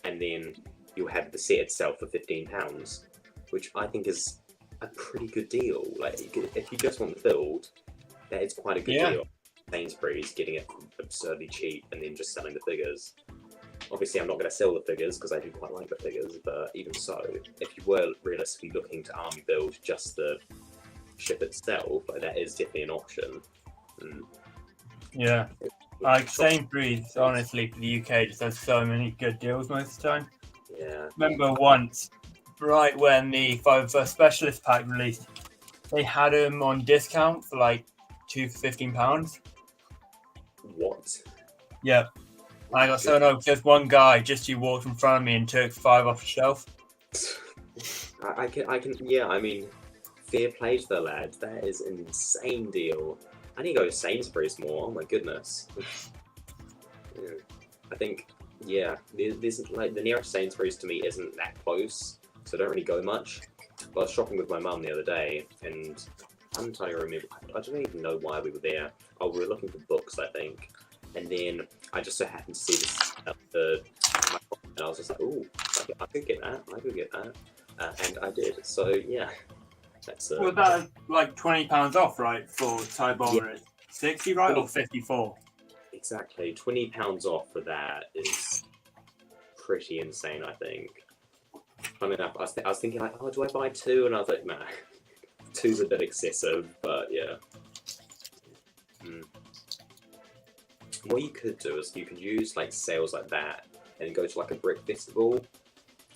and then you'll have the set itself for £15, which I think is a pretty good deal. Like, if you just want the build, that is quite a good deal. Sainsbury's getting it absurdly cheap and then just selling the figures. Obviously, I'm not going to sell the figures because I do quite like the figures, but even so, if you were realistically looking to army build just the ship itself, like, that is definitely an option. Yeah. Like Sainsbury's, honestly, for the UK, just has so many good deals most of the time. Yeah. Remember once, right when the 5 Specialist Pack released, they had them on discount for like 2 for £15. What? Yeah. I got so annoyed because one guy just walked in front of me and took 5 off the shelf. I can. Yeah, I mean, fair play to the lad. That is an insane deal. I need to go to Sainsbury's more. Oh my goodness. Yeah. I think, yeah, there's like the nearest Sainsbury's to me isn't that close, so I don't really go much. But I was shopping with my mum the other day, and I'm trying to remember. I don't even know why we were there. Oh, we were looking for books, I think. And then I just so happened to see this and I was just like, "Ooh, I could get that. I could get that," and I did. So yeah, that's. Well, that like £20 off, right? For Thai Bomber, yeah. 60, right, or 54? Exactly, £20 off for that is pretty insane. I think. I mean, I was thinking like, oh, do I buy 2? And I was like, nah, 2's a bit excessive, but yeah. What you could do is you could use like sales like that and go to like a brick festival,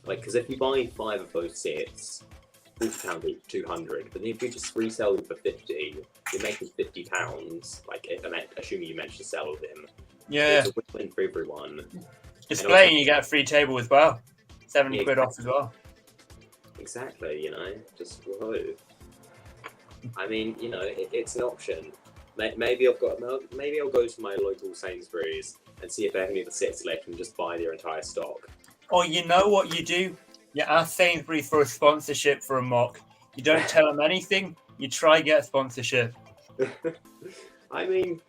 like, because if you buy 5 of those sets, £40 each, 200. But then if you just resell them for 50, you're making £50. Like, assuming you manage to sell all of them. Yeah. It's a win-win for everyone. Displaying, you get a free table as well. £70 off as well. Exactly. You know, just whoa. I mean, you know, it's an option. Maybe I'll go to my local Sainsbury's and see if they have any of the sets left and just buy their entire stock. Or you know what you do? You ask Sainsbury's for a sponsorship for a mock. You don't tell them anything. You try get a sponsorship. I mean,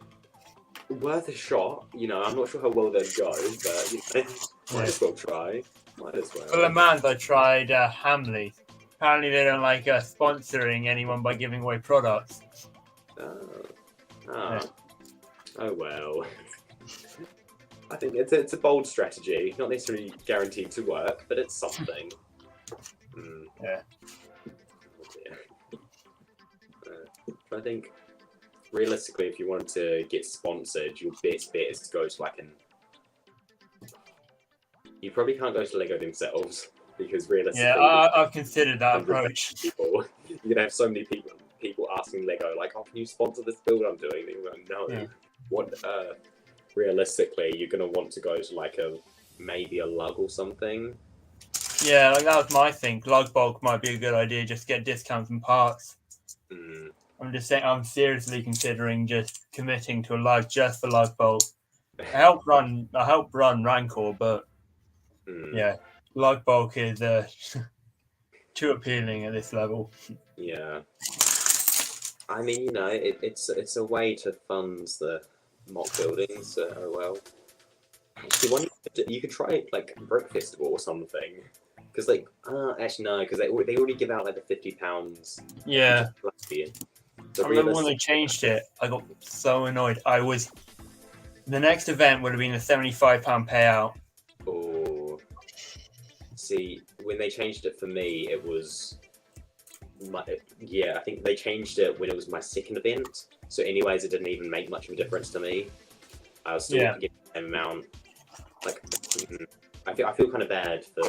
worth a shot. You know, I'm not sure how well they'd go, but you know, might as well try. Might as well. For Le Mans, I tried Hamley. Apparently, they don't like sponsoring anyone by giving away products. Oh well. I think it's a bold strategy, not necessarily guaranteed to work, but it's something. Yeah. I think realistically, if you wanted to get sponsored, your best bet is to go to you probably can't go to Lego themselves because realistically, yeah, I've considered that approach. You're gonna have so many people asking Lego like, "Oh, can you sponsor this build I'm doing?" And you're like, no. Yeah. What? Realistically, you're gonna want to go to maybe a lug or something. Yeah, like that was my thing. Lug bulk might be a good idea. Just get discounts and parts. I'm just saying, I'm seriously considering just committing to a live just for Live Bolt. I help run Rancor, but yeah, Live Bulk is too appealing at this level. Yeah. I mean, you know, it's a way to fund the mock buildings. Well, actually, you could try like Brick Festival or something. Because like, actually no, because they already give out like the £50. Yeah. So I remember when they changed it, I got so annoyed. The next event would have been a £75 payout. Oh, see, when they changed it for me, it was I think they changed it when it was my second event. So anyways, it didn't even make much of a difference to me. I was still getting the same amount. Like, I feel kind of bad for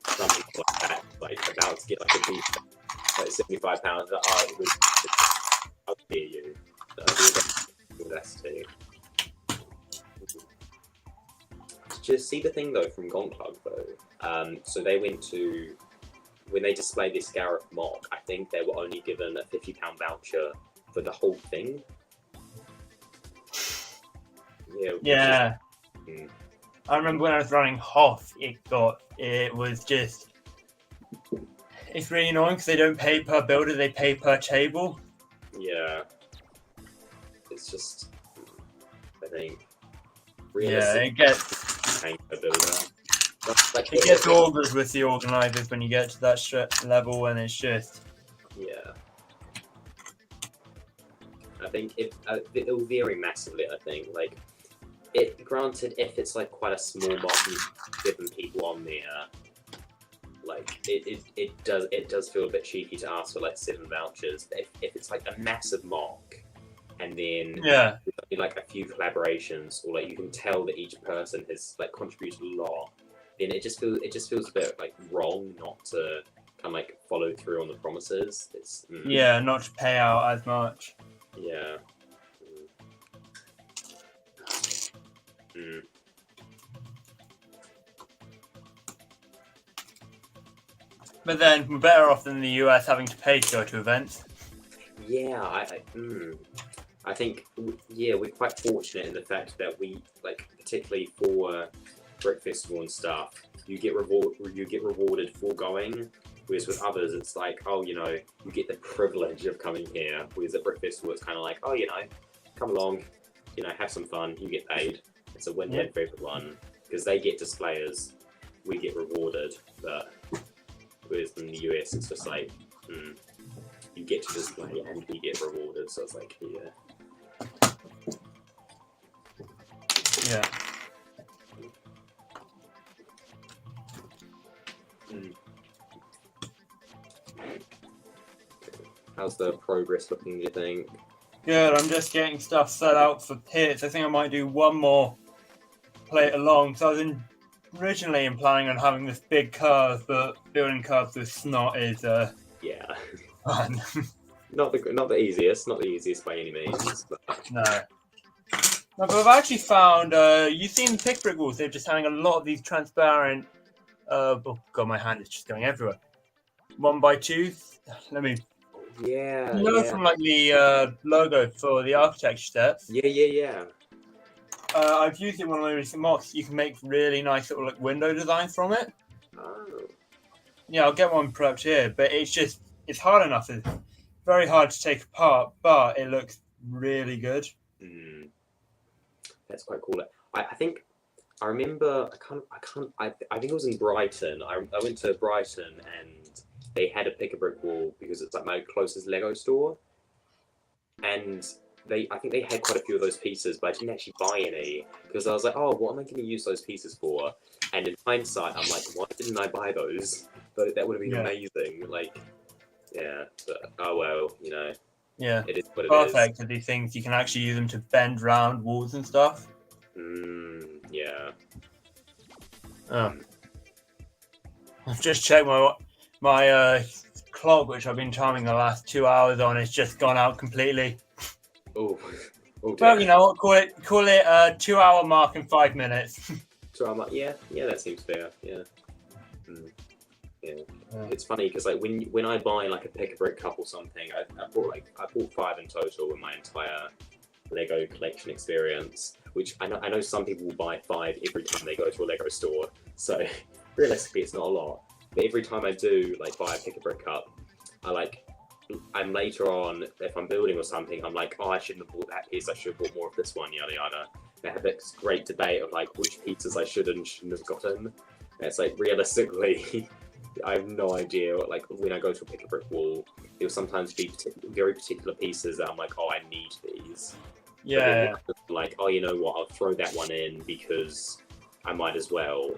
some people like that, like about to get like a boost, like £75. Like, oh, it was, I'll hear you. That's too. Just see the thing though from Gonk Club though. So they went to when they displayed this Scarif mock. I think they were only given a £50 voucher for the whole thing. Yeah. I remember when I was running Hoth, it was just. It's really annoying because they don't pay per builder; they pay per table. Yeah. It's just, I think. Yeah, it gets. Paying per builder. Like, it gets awkward with the organisers when you get to that level, and it's just. Yeah. I think it'll vary massively. I think like. Granted, if it's like quite a small mock and 7 people on there, like it does feel a bit cheeky to ask for like 7 vouchers. But if it's like a massive mock, and then like a few collaborations, or like you can tell that each person has like contributed a lot, then it just feels a bit like wrong not to kind of like follow through on the promises. It's not to pay out as much. Yeah. But then we're better off than the US having to pay to go to events. Yeah, I think we're quite fortunate in the fact that we like, particularly for Brick Festival and stuff, you get rewarded for going. Whereas with others, it's like, oh, you know, you get the privilege of coming here. Whereas at Brick Festival, it's kind of like, oh, you know, come along, you know, have some fun, you get paid. It's a win-win for everyone because they get displayers, we get rewarded. But whereas in the US, it's just like, you get to display and we get rewarded. So it's like, yeah. How's the progress looking, do you think? Good, I'm just getting stuff set out for pits. I think I might do one more play it along. So I was originally planning on having this big curve, but building curves with snot is fun. not the easiest by any means. But... No, but I've actually found you've seen the pick brick walls. They're just having a lot of these transparent. Oh god, my hand is just going everywhere. 1x2. Let me. Yeah. From like the logo for the architecture steps. Yeah. I've used it in one of my recent mocks. You can make really nice little like window designs from it. Oh. Yeah, I'll get one prepped here, but it's hard enough. It's very hard to take apart, but it looks really good. That's quite cool. I think I remember. I think it was in Brighton. I went to Brighton and they had a pick a brick wall because it's like my closest Lego store, and I think they had quite a few of those pieces, but I didn't actually buy any because I was like, oh, what am I going to use those pieces for? And in hindsight, I'm like, why didn't I buy those? But that would have been amazing. Like, but oh well, you know. Yeah, it is what it is. Perfect for these things. You can actually use them to bend round walls and stuff. Yeah. I've just checked my clock, which I've been timing the last 2 hours on. It's just gone out completely. Oh. Well, you know what? Call it a 2 hour mark in 5 minutes. 2 hour mark. Yeah, that seems fair. Yeah. Yeah. It's funny because like when I buy like a pick a brick cup or something, I bought 5 in total in my entire Lego collection experience. Which I know some people will buy 5 every time they go to a Lego store. So realistically, it's not a lot. But every time I do like buy a pick a brick cup, I'm later on, if I'm building or something, I'm like, oh, I shouldn't have bought that piece. I should have bought more of this one. Yada yada. They have this great debate of like which pizzas I should and shouldn't have gotten. And it's like realistically, I have no idea. Like when I go to a pick a brick wall, there'll sometimes be very particular pieces that I'm like, oh, I need these. Yeah. Like, oh, you know what? I'll throw that one in because I might as well.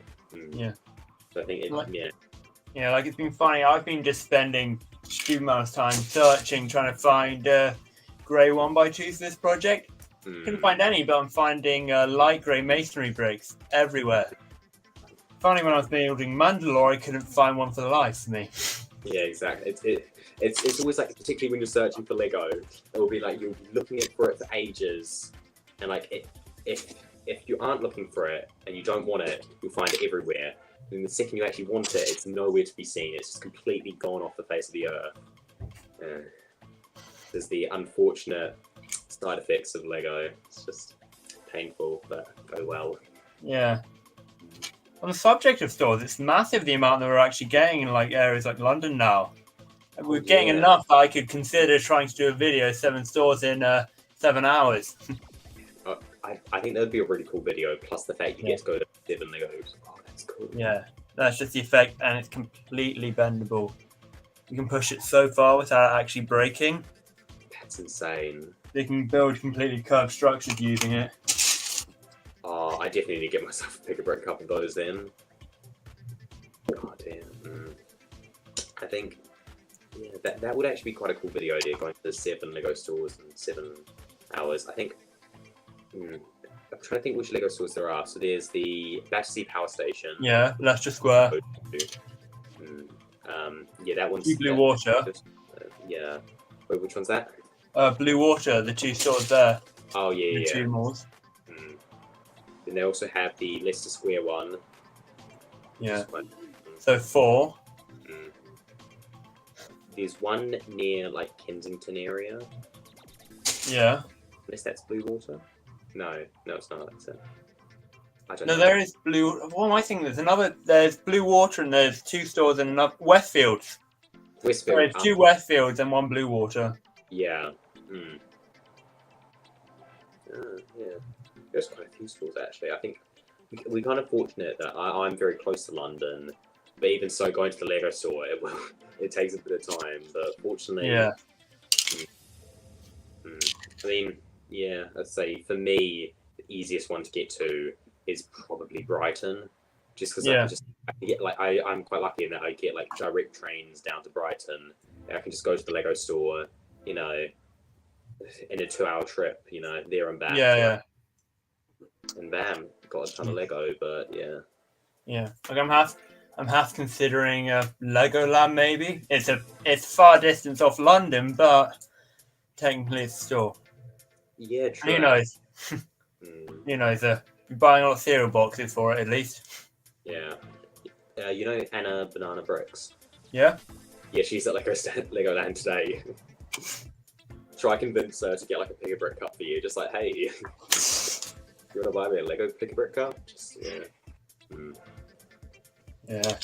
Yeah. So I think Yeah, like it's been funny. I've been just spending stupid amount of time searching, trying to find grey 1x2s for this project. Couldn't find any, but I'm finding light grey masonry bricks everywhere. Finally, when I was building Mandalore, I couldn't find one for the life of me. Yeah, exactly. It's always like, particularly when you're searching for Lego, it will be like you'll be looking for it for ages, and like if you aren't looking for it and you don't want it, you'll find it everywhere. And the second you actually want it, it's nowhere to be seen. It's just completely gone off the face of the earth. There's the unfortunate side effects of Lego. It's just painful, but go well. Yeah. On the subject of stores, it's massive the amount that we're actually getting in like areas like London now. We're getting enough that I could consider trying to do a video 7 stores in 7 hours. I think that would be a really cool video. Plus the fact you get to go to 7 Legos. Oh, that's cool. Yeah, that's just the effect, and it's completely bendable. You can push it so far without actually breaking. That's insane. You can build completely curved structures using it. Oh, I definitely need to get myself a pick a brick cup of those then. Oh damn. I think that would actually be quite a cool video idea, going to the 7 Lego stores in 7 hours. I think. I'm trying to think which Lego stores there are. So there's the Battersea Power Station. Yeah, Leicester Square. Yeah, that one's. Blue Water. Yeah. Wait, which one's that? Blue Water, the 2 stores there. Oh yeah, the 2 malls. Then they also have the Leicester Square one. Yeah. So 4. There's one near like Kensington area. Yeah. Unless that's Blue Water. No, it's not. That's it. I don't No, know. there is Blue. What am I thinking? There's Blue Water, and there's 2 stores in Westfield. Westfield. There's 2 Westfields and 1 Blue Water. Yeah. Yeah. There's quite a few stores actually. I think we're kind of fortunate that I'm very close to London, but even so, going to the Lego store, it takes a bit of time. But fortunately, yeah. I mean, yeah, I'd say for me, the easiest one to get to is probably Brighton, just because I can get like I'm quite lucky in that I get like direct trains down to Brighton. And I can just go to the Lego store, you know, in a 2-hour trip, you know, there and back. Yeah. And bam, got a ton of Lego, but yeah. Yeah, like I'm half considering Legoland maybe. It's far distance off London, but technically it's a store. Yeah, true. Who knows? Who knows? You're buying a lot of cereal boxes for it at least. Yeah. You know Anna Banana Bricks? Yeah? Yeah, she's at Legoland today. Try to convince her to get like a pick a brick cup for you. Just like, hey, you want to buy me a Lego pick a brick cup? Just, yeah. Yeah.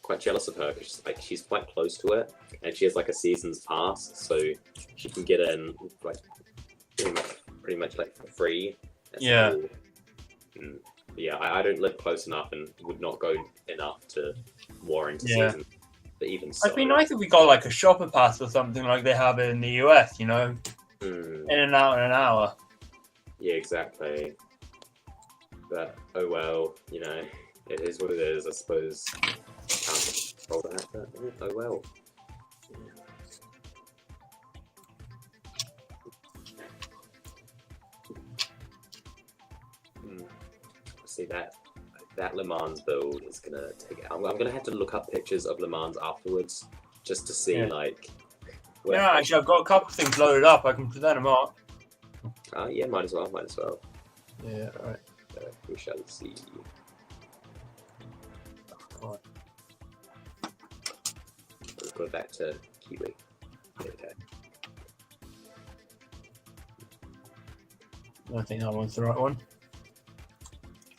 Quite jealous of her because she's quite close to it, and she has like a season's pass, so she can get in like pretty much like for free. That's yeah. Cool. Yeah, I don't live close enough and would not go enough to warrant a season. But even so, it'd be nice if we got like a shopper pass or something like they have in the US. You know, in and out in an hour. Yeah, exactly. But oh well, you know, it is what it is. I suppose can't control that. But oh well. See that Le Mans build is gonna take. I'm gonna have to look up pictures of Le Mans afterwards just to see like. Yeah, actually, I've got a couple of things loaded up. I can present them up. Yeah, might as well. Yeah, all right. We shall see. put it back to Kiwi. There we go. I think that one's the right one.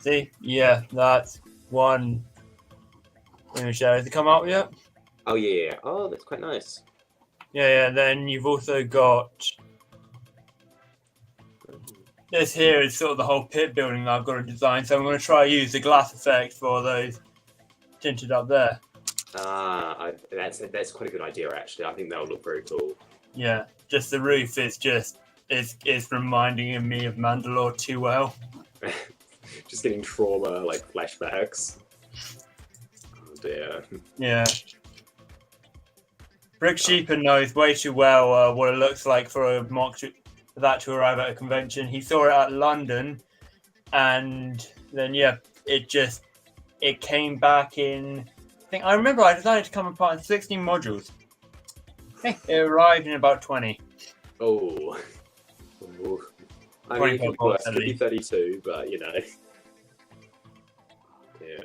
See? Yeah, that's one image there. Has it come out yet? Oh, yeah. Oh, that's quite nice. Yeah. Then you've also got this here is sort of the whole pit building that I've got to design. So I'm going to try to use the glass effect for those tinted up there. That's quite a good idea, actually. I think that'll look very cool. Yeah, just the roof is reminding me of Mandalore too well. Just getting trauma, like flashbacks. Oh dear. Yeah. Brick Sheeper knows way too well what it looks like for a mock for that to arrive at a convention. He saw it at London, and then it came back in. I remember I decided to come apart in 16 modules. It arrived in about 20. Oh. I mean, it could be 32, but you know. Yeah.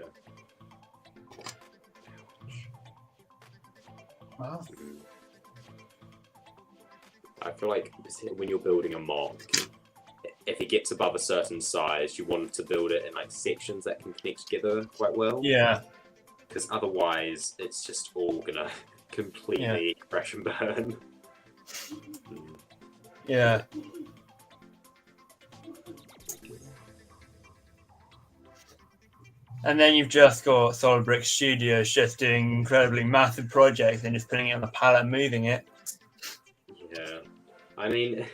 Wow. I feel like when you're building a mock, if it gets above a certain size, you want to build it in like sections that can connect together quite well. Yeah. Because otherwise, it's just all gonna completely crash and burn. Yeah. And then you've just got Solid Brick Studios just doing incredibly massive projects and just putting it on the pallet and moving it. Yeah. I mean,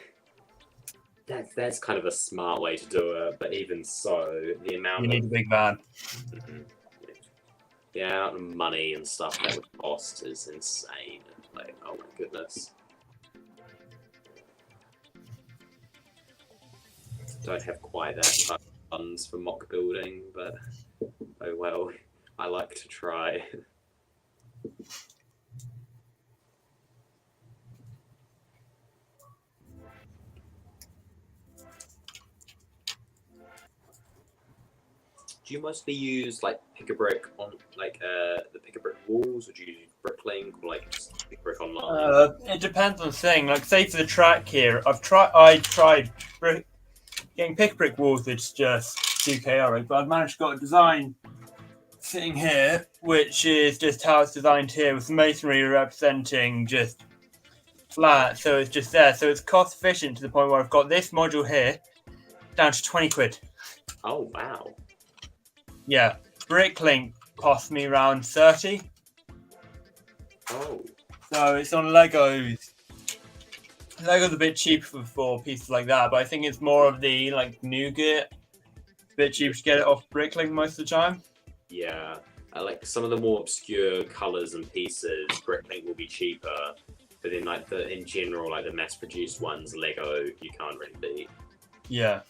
that's kind of a smart way to do it, but even so, the amount You need a big van. The amount of money and stuff that would cost is insane. Like, oh my goodness. Don't have quite that much funds for mock building, but oh well. I like to try. Do you mostly use like pick a brick on like the pick a brick walls, or do you use Bricklink or like just pick a brick online? It depends on the thing. Like say for the track here, I tried getting pick brick walls, which just too chaotic, but I've managed to got a design sitting here, which is just how it's designed here, with masonry representing just flat, so it's just there. So it's cost efficient to the point where I've got this module here down to 20 quid. Oh wow. Yeah, Bricklink cost me around 30. Oh. So it's on Legos. Lego's a bit cheaper for pieces like that, but I think it's more of the like nougat. A bit cheaper to get it off Bricklink most of the time. Yeah. Like some of the more obscure colours and pieces, Bricklink will be cheaper. But then like in general, like the mass produced ones, Lego, you can't really beat. Yeah.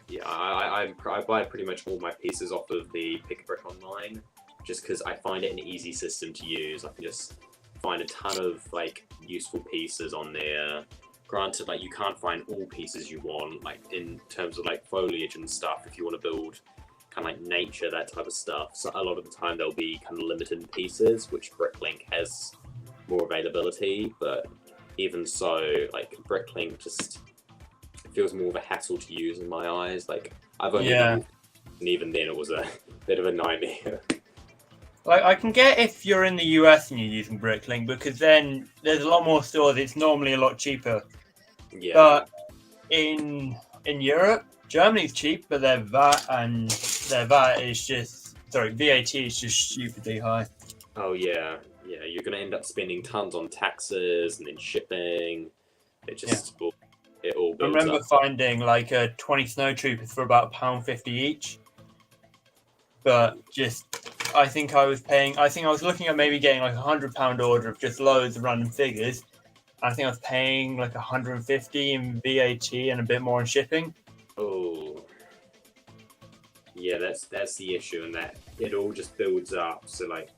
Yeah, I buy pretty much all my pieces off of the Pick a Brick online, just because I find it an easy system to use. I can just find a ton of like useful pieces on there. Granted, like you can't find all pieces you want, like in terms of like foliage and stuff. If you want to build kind of like nature, that type of stuff, so a lot of the time there'll be kind of limited pieces, which Bricklink has more availability. But even so, like Bricklink just feels more of a hassle to use in my eyes. Like I've only and even then it was a bit of a nightmare. Like I can get if you're in the US and you're using Bricklink, because then there's a lot more stores. It's normally a lot cheaper. Yeah. But in Europe, Germany's cheap, but their VAT is just VAT is just stupidly high. Oh yeah, yeah. You're gonna end up spending tons on taxes and then shipping. It just it all builds I remember up. finding like 20 snow troopers for about £1.50 each. But I think I was looking at maybe getting like £100 order of just loads of random figures. I think I was paying like 150 in VAT and a bit more in shipping. Oh, yeah, that's the issue, and that it all just builds up. So like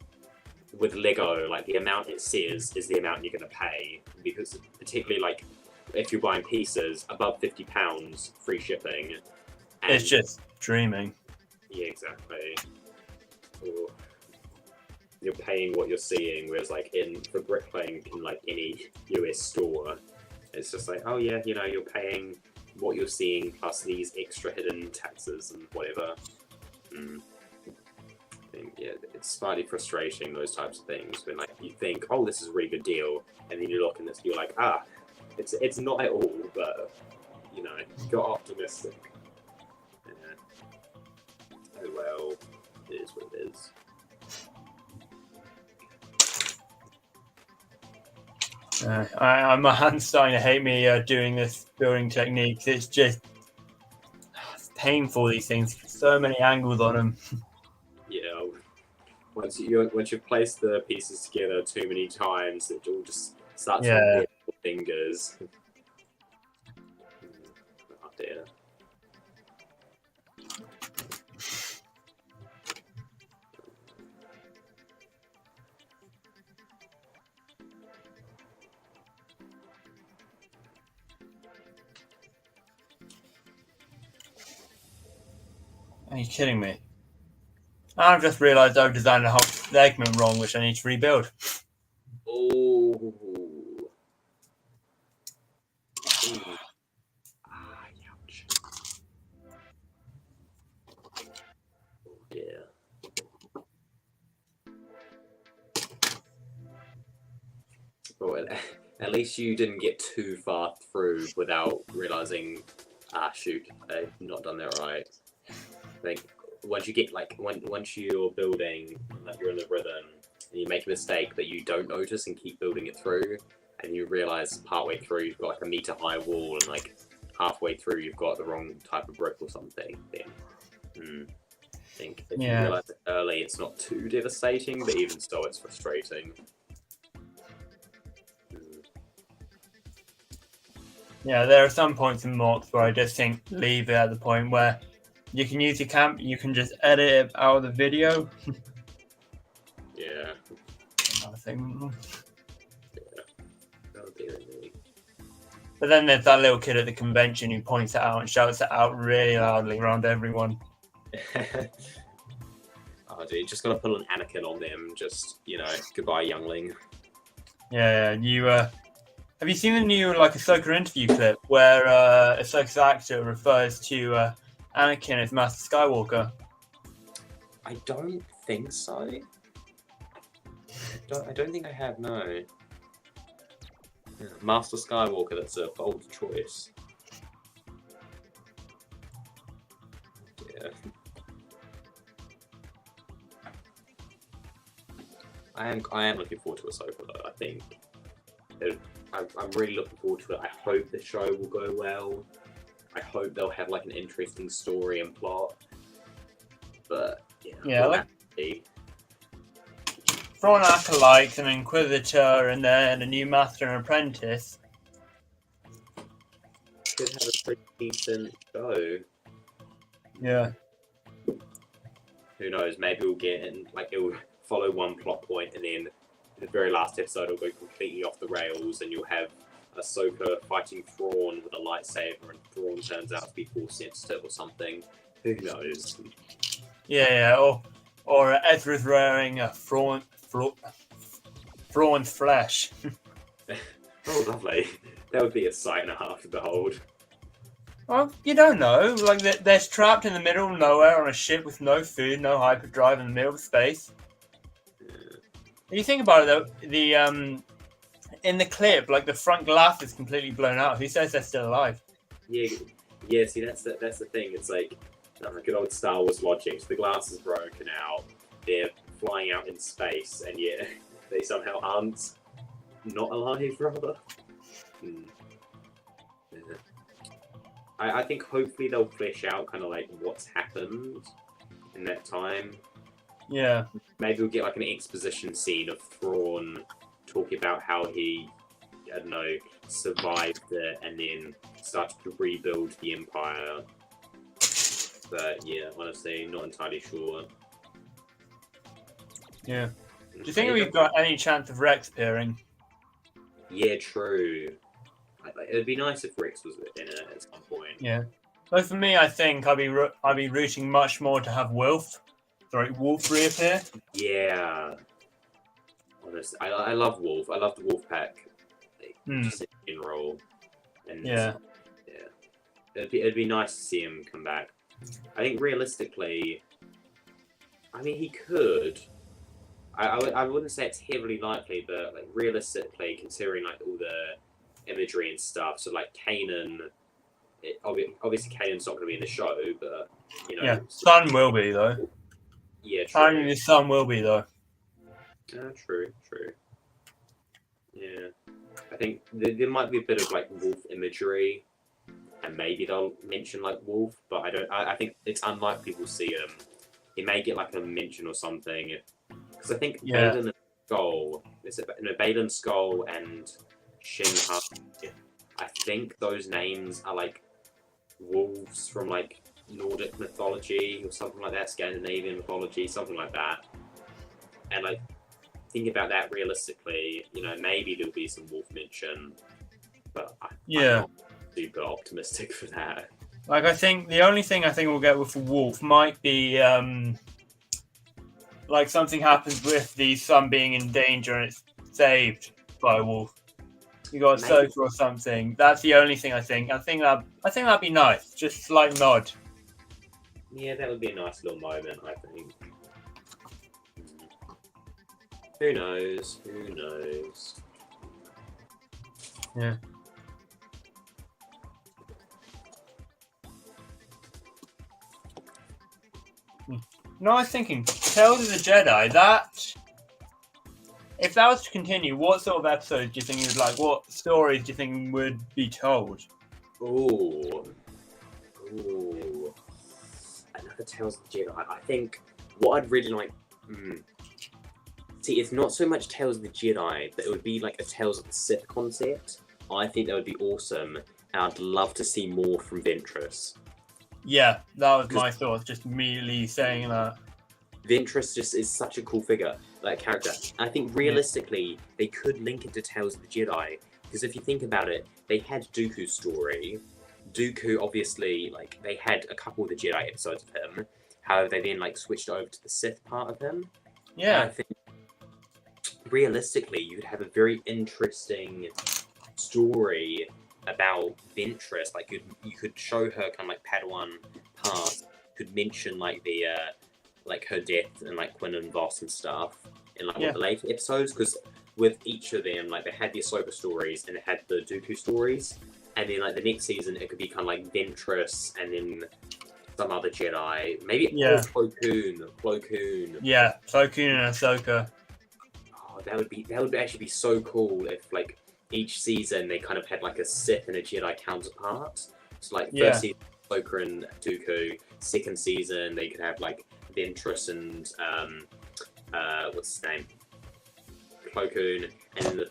with Lego, like the amount it says is the amount you're gonna pay, because particularly like if you're buying pieces above £50, free shipping. And it's just dreaming. yeah, exactly. Ooh. you're paying what you're seeing, whereas like for bricklaying in like any US store, it's just like, oh yeah, you know, you're paying what you're seeing plus these extra hidden taxes and whatever. Yeah, it's slightly frustrating, those types of things, when like you think, oh, this is a really good deal, and then you look and this, you're like, ah, it's not at all, but you know, you're optimistic. Yeah. Oh well, it is what it is. My hand's starting to hate me doing this building techniques. It's just it's painful, these things. So many angles on them. Yeah. Once you've placed the pieces together too many times, it all just starts to hit your fingers. Oh dear. Are you kidding me? I've just realised I've designed a whole segment wrong, which I need to rebuild. Oh. Ouch. Oh dear. Well, at least you didn't get too far through without realising, shoot, I've not done that right. I think once you get once you're building, like you're in the rhythm, and you make a mistake that you don't notice and keep building it through, and you realise partway through you've got like a meter high wall, and like halfway through you've got the wrong type of brick or something, then I think if you realise it early, it's not too devastating, but even so, it's frustrating. Yeah, there are some points in mocks where I just think leave it at the point where you can use your camp, you can just edit it out of the video. Yeah. Another thing. Oh dear me. But then there's that little kid at the convention who points it out and shouts it out really loudly around everyone. Oh, dude, just gotta put an Anakin on them. Just, you know, goodbye, youngling. Yeah, you have you seen the new Ahsoka interview clip where Ahsoka's actor refers to Anakin as Master Skywalker? I don't think so. I don't think I have, no. Yeah, Master Skywalker, that's a bold choice. Yeah. I am looking forward to Ahsoka though, I think. I'm really looking forward to it. I hope the show will go well. I hope they'll have like an interesting story and plot. But yeah, throw an acolyte, an inquisitor, and then a new master and apprentice. Could have a pretty decent show. Yeah. Who knows? Maybe we'll get in, like, it'll follow one plot point, and then the very last episode will go completely off the rails, and you'll have Ahsoka fighting Thrawn with a lightsaber, and Thrawn turns out to be force sensitive or something. Who knows? Yeah, or Ezra's wearing a Thrawn flesh. Oh, lovely. That would be a sight and a half to behold. Well, you don't know. Like, they're trapped in the middle of nowhere on a ship with no food, no hyperdrive in the middle of space. You think about it though, in the clip, like the front glass is completely blown out. Who says they're still alive? Yeah. See, that's the thing. It's like good old Star Wars logic. The glass is broken out. They're flying out in space, and yet they somehow aren't not alive, rather. Yeah. I think hopefully they'll flesh out kind of like what's happened in that time. Yeah. Maybe we'll get like an exposition scene of Thrawn talking about how he, I don't know, survived it and then started to rebuild the Empire. But yeah, honestly, not entirely sure. Yeah. Do you think we've got any chance of Rex appearing? Yeah, true. It'd be nice if Rex was in it at some point. Yeah. So for me, I think I'd be rooting much more to have Wolf reappear. Yeah. Honestly, I love Wolf. I love the Wolf Pack, just in general. And Yeah. it'd be nice to see him come back. I think realistically, I mean, he could. I wouldn't say it's heavily likely, but like realistically, considering like all the imagery and stuff, so like Kanan, obviously Kanan's not going to be in the show, but you know, Yeah. Sun will be though. Yeah, Only true. the sun will be though. True. Yeah, I think there might be a bit of like wolf imagery, and maybe they'll mention like wolf, but I don't. I think it's unlikely we'll see him. He may get like a mention or something, because I think Balin and Skull. Balin, Skull, and Shinha. I think those names are like wolves from like Nordic mythology or something like that, Scandinavian mythology, something like that. And like, think about that realistically, you know, maybe there'll be some wolf mention, but I'm not super optimistic for that. Like, I think the only thing I think we'll get with a wolf might be like something happens with the sun being in danger and it's saved by a wolf. You got a soaker or something. That's the only thing I think. I think that'd be nice. Just a slight nod. Yeah, that would be a nice little moment, I think. Who knows? Yeah. No, I was thinking, Tales of the Jedi, if that was to continue, what sort of episodes do you think you'd like? What stories do you think would be told? Ooh. Another Tales of the Jedi. I think what I'd really like... See, it's not so much Tales of the Jedi, but it would be like a Tales of the Sith concept. I think that would be awesome, and I'd love to see more from Ventress. Yeah, that was my thoughts, just immediately saying that. Ventress just is such a cool figure, like character. I think realistically, they could link it to Tales of the Jedi, because if you think about it, they had Dooku's story. Dooku, obviously, like, they had a couple of the Jedi episodes of him. However, they then, like, switched over to the Sith part of him. Yeah. And I think, realistically, you'd have a very interesting story about Ventress. Like, you could show her kind of, like, Padawan past. Could mention, like, the, like, her death and, like, Quinn and Voss and stuff in, like, one of the later episodes. Because with each of them, like, they had the Ahsoka stories and they had the Dooku stories. And then, like, the next season, it could be kind of like Ventress and then some other Jedi. Maybe Plo Koon. Yeah, Plo Koon and Ahsoka. Oh, that would actually be so cool if, like, each season they kind of had, like, a Sith and a Jedi counterpart. So, like, first season, Ahsoka and Dooku. Second season, they could have, like, Ventress and, what's his name? Plo Koon. And then,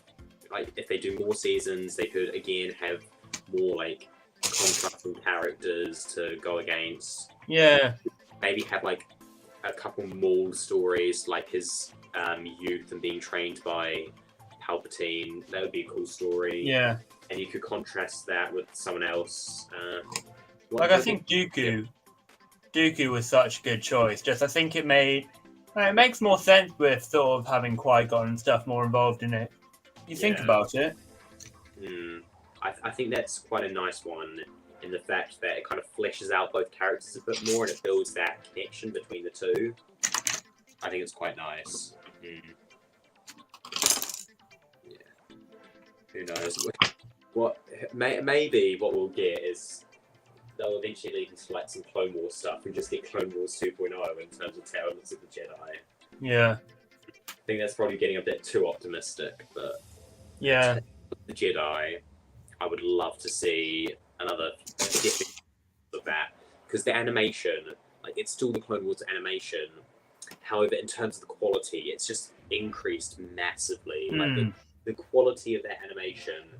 like, if they do more seasons, they could, again, have more like contrasting characters to go against. Yeah. Maybe have like a couple more stories, like his youth and being trained by Palpatine. That would be a cool story. Yeah. And you could contrast that with someone else. Like, I think Dooku was such a good choice. Just I think it makes more sense with sort of having Qui-Gon and stuff more involved in it. You think about it. I think that's quite a nice one in the fact that it kind of fleshes out both characters a bit more and it builds that connection between the two. I think it's quite nice. Yeah. Who knows? Maybe what we'll get is they'll eventually lead into like some Clone Wars stuff and just get Clone Wars 2.0 in terms of Tales of the Jedi. Yeah. I think that's probably getting a bit too optimistic, but yeah, the Jedi, I would love to see another of that, because the animation, like, it's still the Clone Wars animation. However, in terms of the quality, it's just increased massively. Like the quality of that animation,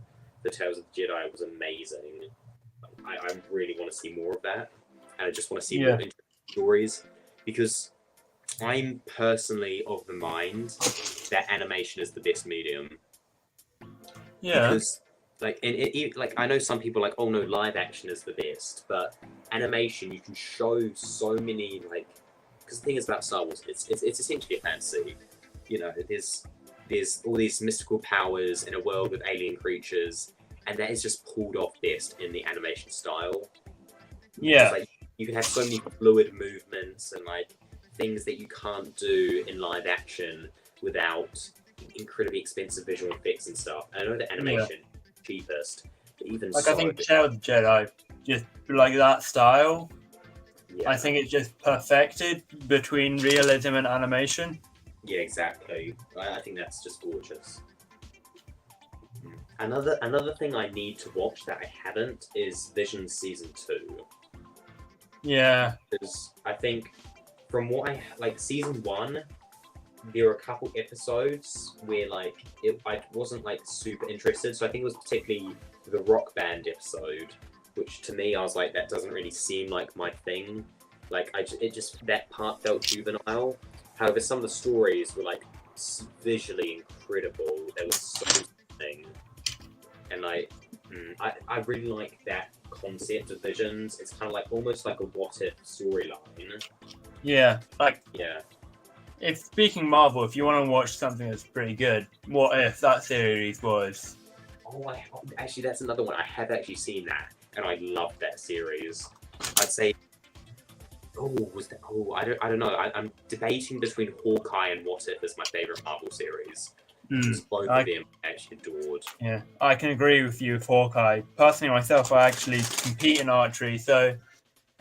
the Tales of the Jedi, was amazing. I really want to see more of that, and I just want to see more interesting stories, because I'm personally of the mind that animation is the best medium. Yeah. Because, like, like, I know some people are like, oh no, live action is the best, but animation, you can show so many, like, because the thing is about Star Wars, it's essentially a fantasy. You know, there's there's all these mystical powers in a world with alien creatures, and that is just pulled off best in the animation style. Yeah. Like, you can have so many fluid movements and like things that you can't do in live action without incredibly expensive visual effects and stuff. And I know the animation cheapest, but even Like so, I think Shadow of the Jedi, just like that style. yeah. I think it's just perfected between realism and animation. Yeah, exactly. I think that's just gorgeous. Another thing I need to watch that I haven't is Vision Season 2. Yeah. Because I think from what I like Season 1, there were a couple episodes where like I wasn't like super interested. So I think it was particularly the rock band episode, which to me I was like, that doesn't really seem like my thing. Like that part felt juvenile. However, some of the stories were like visually incredible. They were so stunning, and like I really like that concept of visions. It's kind of like almost like a what if storyline. Yeah. Like Yeah. if speaking Marvel, if you want to watch something that's pretty good, what if that series was? Actually, that's another one. I have actually seen that, and I loved that series. I'd say. Oh, was that? Oh, I don't know. I'm debating between Hawkeye and What If as my favorite Marvel series. Because both of them I actually adored. Yeah, I can agree with you with Hawkeye. Personally, myself, I actually compete in archery, so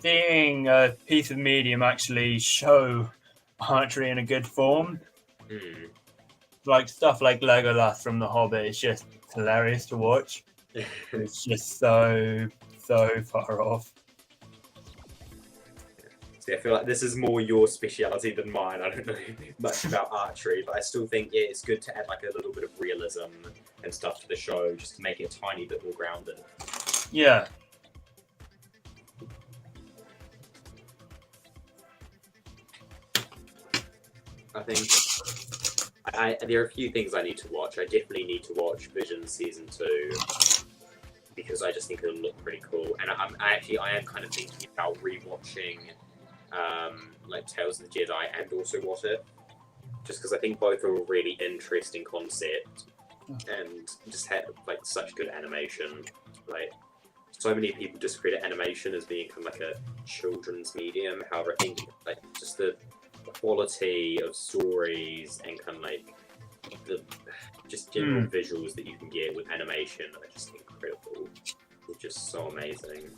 seeing a piece of medium actually show archery in a good form, like stuff like Legolas from The Hobbit, is just hilarious to watch. It's just so far off. See, I feel like this is more your speciality than mine. I don't know much about archery, but I still think it's good to add like a little bit of realism and stuff to the show, just to make it a tiny bit more grounded. Yeah. I think there are a few things I need to watch. I definitely need to watch Vision Season 2 because I just think it'll look pretty cool. And I am kind of thinking about rewatching like Tales of the Jedi and also What If, just because I think both are a really interesting concept and just have like such good animation. Like so many people discredit animation as being kind of like a children's medium. However, I think like just the quality of stories and kind of like the just general visuals that you can get with animation are just incredible. It's just so amazing.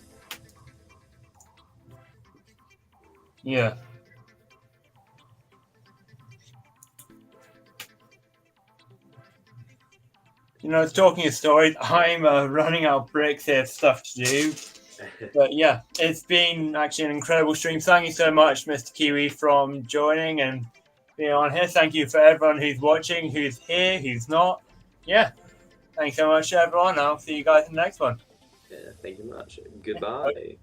Yeah. You know, talking of stories, I'm running out of bricks here, stuff to do. But yeah, it's been actually an incredible stream. Thank you so much, Mr. Kiwi, from joining and being on here. Thank you for everyone who's watching, who's here, who's not. Yeah, thanks so much, everyone. I'll see you guys in the next one. Yeah, thank you much. Goodbye.